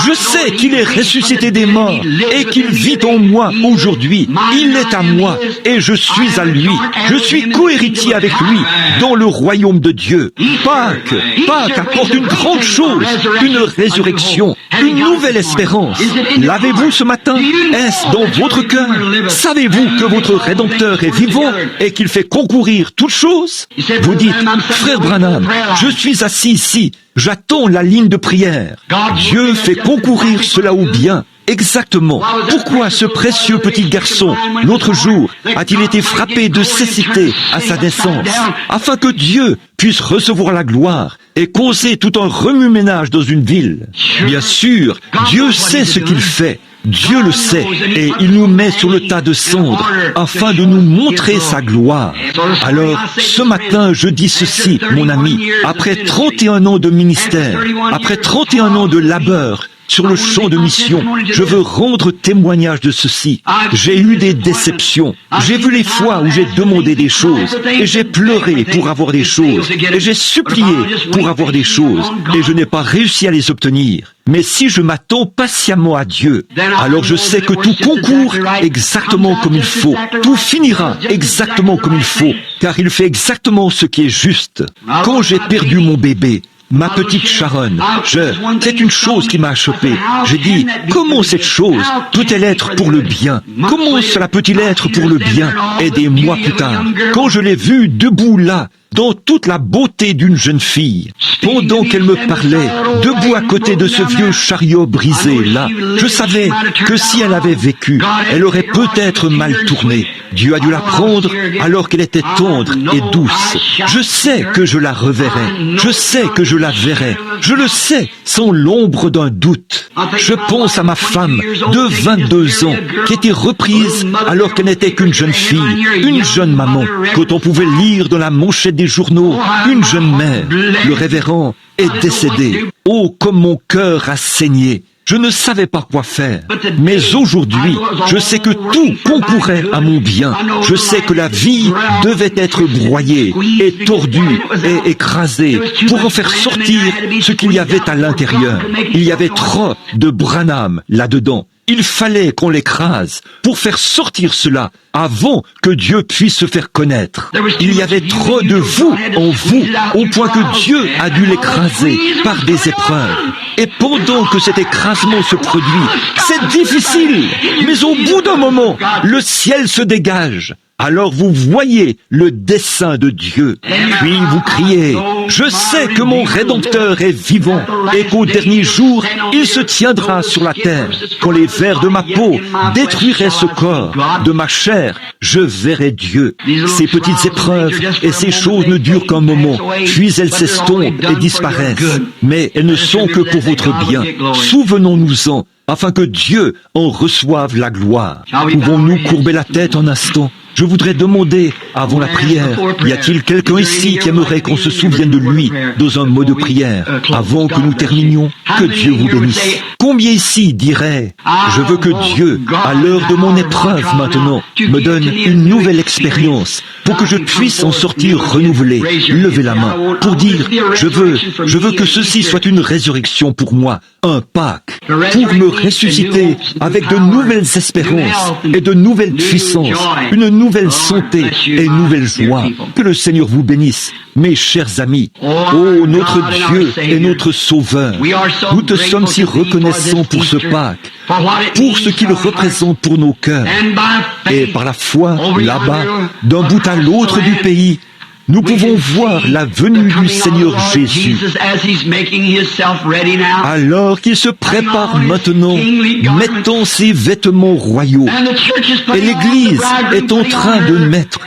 Je sais qu'il est ressuscité des morts et qu'il vit en moi aujourd'hui. Il est à moi et je suis à lui. Je suis co-héritier avec lui dans le royaume de Dieu. Pâques apporte une grande chose, une résurrection, une nouvelle espérance. L'avez-vous ce matin? Est-ce dans votre cœur? Savez-vous que votre Rédempteur est vivant et qu'il fait concourir toutes choses? Vous dites, frère Branham, je suis assis ici, j'attends la ligne de prière. Dieu fait concourir cela au bien. Exactement. Pourquoi ce précieux petit garçon, l'autre jour, a-t-il été frappé de cécité à sa naissance, afin que Dieu puisse recevoir la gloire et causer tout un remue-ménage dans une ville? Bien sûr, Dieu sait ce qu'il fait. Dieu le sait, et il nous met sur le tas de cendres afin de nous montrer sa gloire. Alors, ce matin, je dis ceci, mon ami, après 31 ans de ministère, après 31 ans de labeur, sur le champ de mission, je veux rendre témoignage de ceci. J'ai eu des déceptions. J'ai vu les fois où j'ai demandé des choses, et j'ai pleuré pour avoir des choses, et j'ai supplié pour avoir des choses, et je n'ai pas réussi à les obtenir. Mais si je m'attends patiemment à Dieu, alors je sais que tout concourt exactement comme il faut. Tout finira exactement comme il faut, car il fait exactement ce qui est juste. Quand j'ai perdu mon bébé, ma petite Sharon, c'est une chose qui m'a achoppé. J'ai dit, comment cette chose peut-elle être pour le bien? Comment cela peut-il être pour le bien? Et des mois plus tard, quand je l'ai vue debout là, dans toute la beauté d'une jeune fille. Pendant qu'elle me parlait, debout à côté de ce vieux chariot brisé, là, je savais que si elle avait vécu, elle aurait peut-être mal tourné. Dieu a dû la prendre alors qu'elle était tendre et douce. Je sais que je la reverrai. Je sais que je la verrai. Je le sais, sans l'ombre d'un doute. Je pense à ma femme de 22 ans qui était reprise alors qu'elle n'était qu'une jeune fille, une jeune maman, quand on pouvait lire dans la manchette des journaux, une jeune mère. Le révérend est décédé. Oh, comme mon cœur a saigné. Je ne savais pas quoi faire. Mais aujourd'hui, je sais que tout concourait à mon bien. Je sais que la vie devait être broyée et tordue et écrasée pour en faire sortir ce qu'il y avait à l'intérieur. Il y avait trop de Branham là-dedans. Il fallait qu'on l'écrase pour faire sortir cela avant que Dieu puisse se faire connaître. Il y avait trop de vous en vous, au point que Dieu a dû l'écraser par des épreuves. Et pendant que cet écrasement se produit, c'est difficile, mais au bout d'un moment, le ciel se dégage. Alors vous voyez le dessein de Dieu. Puis vous criez, je sais que mon Rédempteur est vivant et qu'au dernier jour, il se tiendra sur la terre. Quand les vers de ma peau détruiraient ce corps, de ma chair, je verrai Dieu. Ces petites épreuves et ces choses ne durent qu'un moment, puis elles s'estompent et disparaissent. Mais elles ne sont que pour votre bien. Souvenons-nous-en, afin que Dieu en reçoive la gloire. Pouvons-nous courber la tête un instant? Je voudrais demander, avant la prière, y a-t-il quelqu'un ici qui aimerait qu'on se souvienne de lui dans un mot de prière, avant que nous terminions? Que Dieu vous bénisse. Combien ici dirait, je veux que Dieu, à l'heure de mon épreuve maintenant, me donne une nouvelle expérience, pour que je puisse en sortir renouvelé? Levez la main, pour dire, je veux que ceci soit une résurrection pour moi, un Pâques, pour me ressusciter avec de nouvelles espérances et de nouvelles puissances, une nouvelle santé et une nouvelle joie. Que le Seigneur vous bénisse, mes chers amis. Oh, notre Dieu et notre Sauveur, nous te sommes si reconnaissants pour ce Pâques, pour ce qu'il représente pour nos cœurs. Et par la foi, là-bas, d'un bout à l'autre du pays, nous pouvons voir la venue du Seigneur Jésus. Alors qu'il se prépare maintenant, mettant ses vêtements royaux. Et l'Église est en train de mettre.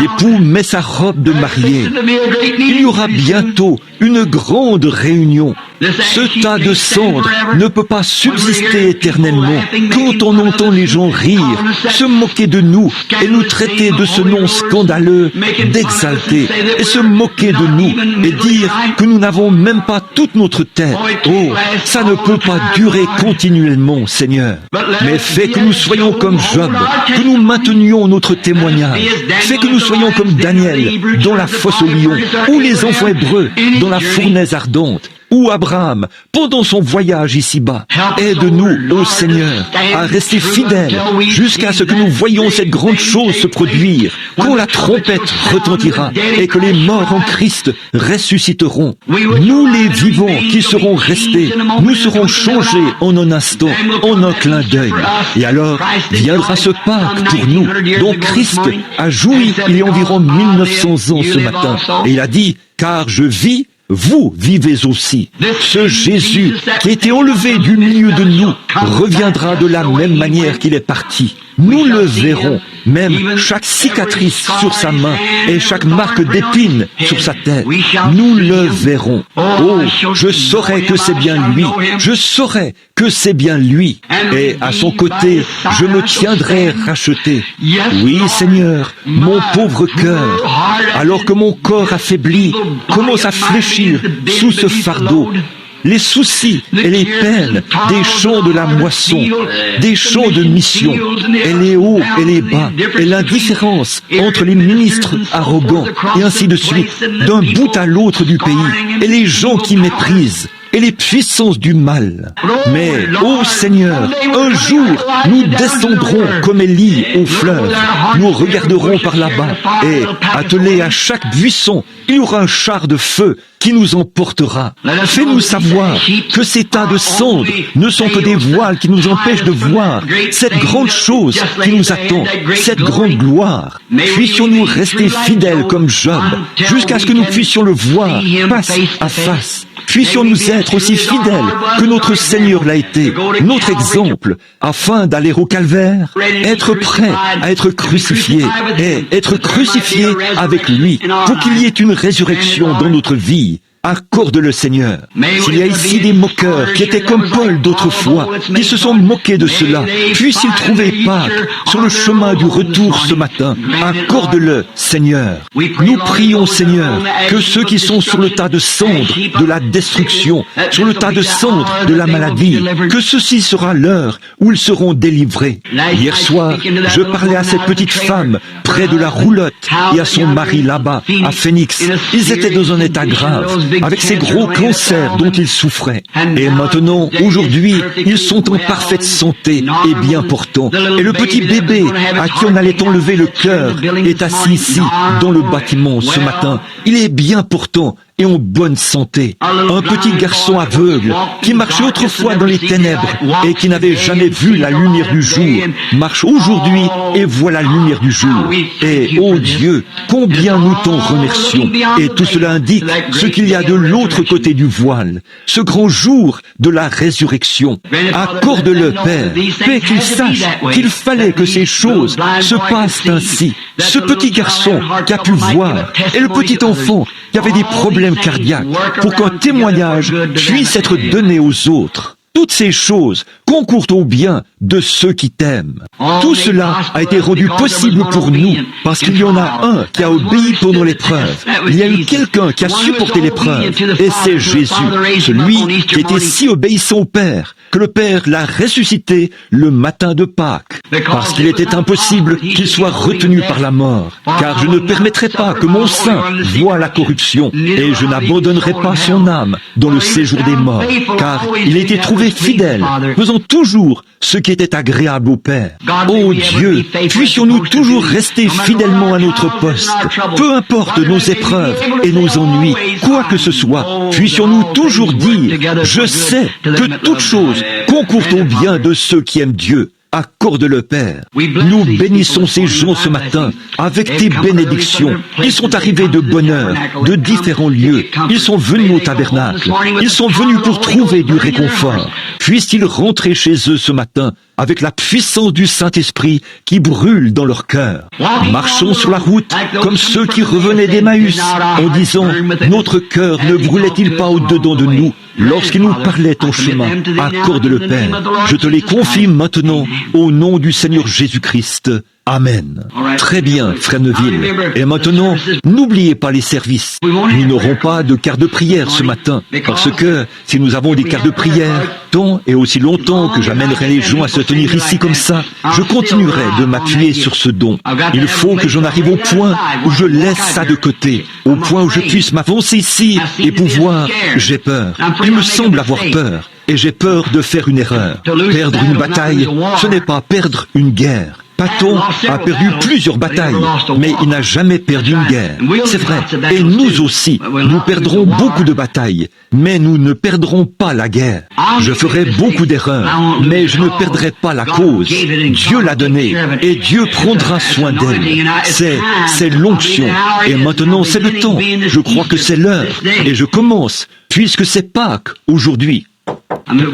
L'époux met sa robe de mariée. Il y aura bientôt une grande réunion. Ce tas de cendres ne peut pas subsister éternellement. Quand on entend les gens rire, se moquer de nous et nous traiter de ce nom scandaleux d'exalté, et se moquer de nous et dire que nous n'avons même pas toute notre tête. Oh, ça ne peut pas durer continuellement, Seigneur. Mais fais que nous soyons comme Job, que nous maintenions notre témoignage. Fais que nous soyons comme Daniel dans la fosse aux lions, ou les enfants hébreux dans la fournaise ardente, ou Abraham, pendant son voyage ici-bas. Aide-nous, ô Seigneur, à rester fidèles jusqu'à ce que nous voyions cette grande chose se produire, quand la trompette retentira et que les morts en Christ ressusciteront. Nous, les vivants qui serons restés, nous serons changés en un instant, en un clin d'œil. Et alors viendra ce Pâques pour nous, dont Christ a joui il y a environ 1900 ans ce matin. Et il a dit, car je vis, vous vivez aussi. Ce Jésus qui a été enlevé du milieu de nous reviendra de la même manière qu'il est parti. Nous le verrons, même chaque cicatrice sur sa main et chaque marque d'épine sur sa tête. Nous le verrons. Oh, je saurai que c'est bien lui. Je saurai que c'est bien lui. Et à son côté, je me tiendrai racheté. Oui, Seigneur, mon pauvre cœur, alors que mon corps affaibli commence à fléchir sous ce fardeau, les soucis et les peines des champs de la moisson, des champs de mission, et les hauts et les bas, et l'indifférence entre les ministres arrogants, et ainsi de suite, d'un bout à l'autre du pays, et les gens qui méprisent. et les puissances du mal. Mais, ô Seigneur, un jour, nous descendrons comme Élie au fleuve. Nous regarderons par là-bas et, attelés à chaque buisson, il y aura un char de feu qui nous emportera. Fais-nous savoir que ces tas de cendres ne sont que des voiles qui nous empêchent de voir cette grande chose qui nous attend, cette grande gloire. Puissions-nous rester fidèles comme Job, jusqu'à ce que nous puissions le voir face à face. Puissions-nous être aussi fidèles que notre Seigneur l'a été, notre exemple, afin d'aller au calvaire, être prêt à être crucifié et être crucifié avec lui, pour qu'il y ait une résurrection dans notre vie. Accorde-le, Seigneur. S'il y a ici des moqueurs qui étaient comme Paul d'autrefois, qui se sont moqués de cela, puissent-ils trouver Pâques sur le chemin du retour ce matin. Accorde-le, Seigneur. Nous prions, Seigneur, que ceux qui sont sur le tas de cendres de la destruction, sur le tas de cendres de la maladie, que ceci sera l'heure où ils seront délivrés. Hier soir, je parlais à cette petite femme près de la roulotte et à son mari là-bas, à Phoenix. Ils étaient dans un état grave, avec ces gros cancers dont ils souffraient. Et maintenant, aujourd'hui, ils sont en parfaite santé et bien portants. Et le petit bébé à qui on allait enlever le cœur est assis ici, dans le bâtiment, ce matin. Il est bien portant et en bonne santé. Un petit garçon aveugle qui marchait autrefois dans les ténèbres et qui n'avait jamais vu la lumière du jour marche aujourd'hui et voit la lumière du jour. Et, ô Dieu, combien nous t'en remercions. Et tout cela indique ce qu'il y a de l'autre côté du voile, ce grand jour de la résurrection. Accorde-le, Père, fais qu'il sache qu'il fallait que ces choses se passent ainsi. Ce petit garçon qui a pu voir et le petit enfant qui avait des problèmes cardiaques, pour qu'un témoignage puisse être donné aux autres. Toutes ces choses concourent au bien de ceux qui t'aiment. Tout cela a été rendu possible pour nous parce qu'il y en a un qui a obéi pendant l'épreuve. Il y a eu quelqu'un qui a supporté l'épreuve et c'est Jésus, celui qui était si obéissant au Père que le Père l'a ressuscité le matin de Pâques, parce qu'il était impossible qu'il soit retenu par la mort, car je ne permettrai pas que mon sein voie la corruption et je n'abandonnerai pas son âme dans le séjour des morts, car il a été trouvé fidèle, faisant toujours ce qui était agréable au Père. Ô Dieu, puissions-nous toujours rester fidèlement à notre poste, peu importe nos épreuves et nos ennuis, quoi que ce soit, puissions-nous toujours dire, je sais que toute chose concourt au bien de ceux qui aiment Dieu. Accorde-le, Père. Nous bénissons ces gens ce matin avec tes bénédictions. Ils sont arrivés de bonne heure, de différents lieux. Ils sont venus au tabernacle. Ils sont venus pour trouver du réconfort. Puissent-ils rentrer chez eux ce matin avec la puissance du Saint-Esprit qui brûle dans leur cœur. Marchons sur la route comme ceux qui revenaient d'Emmaüs en disant « Notre cœur ne brûlait-il pas au-dedans de nous ?» lorsqu'il nous parlait ton chemin. Accorde-le, Père. Je te les confie maintenant au nom du Seigneur Jésus-Christ. Amen. Très bien, frère Neville. Et maintenant, n'oubliez pas les services. Nous n'aurons pas de quart de prière ce matin, parce que si nous avons des quarts de prière, tant et aussi longtemps que j'amènerai les gens à se tenir ici comme ça, je continuerai de m'appuyer sur ce don. Il faut que j'en arrive au point où je laisse ça de côté, au point où je puisse m'avancer ici et pouvoir... J'ai peur. Il me semble avoir peur. Et j'ai peur de faire une erreur. Perdre une bataille, ce n'est pas perdre une guerre. Patton a perdu plusieurs batailles, mais il n'a jamais perdu une guerre. C'est vrai. Et nous aussi, nous perdrons beaucoup de batailles, mais nous ne perdrons pas la guerre. Je ferai beaucoup d'erreurs, mais je ne perdrai pas la cause. Dieu l'a donnée, et Dieu prendra soin d'elle. C'est l'onction. Et maintenant, c'est le temps. Je crois que c'est l'heure. Et je commence, puisque c'est Pâques aujourd'hui.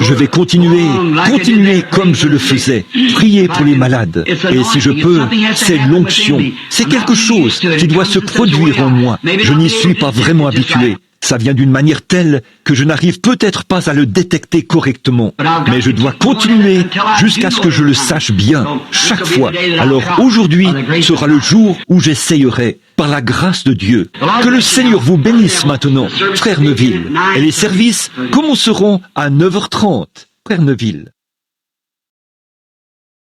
Je vais continuer comme je le faisais, prier pour les malades. Et si je peux, c'est l'onction. C'est quelque chose qui doit se produire en moi. Je n'y suis pas vraiment habitué. Ça vient d'une manière telle que je n'arrive peut-être pas à le détecter correctement. Mais je dois continuer jusqu'à ce que je le sache bien, chaque fois. Alors aujourd'hui sera le jour où j'essayerai, par la grâce de Dieu. Que le Seigneur vous bénisse maintenant, frère Neville. Et les services commenceront à 9h30, frère Neville.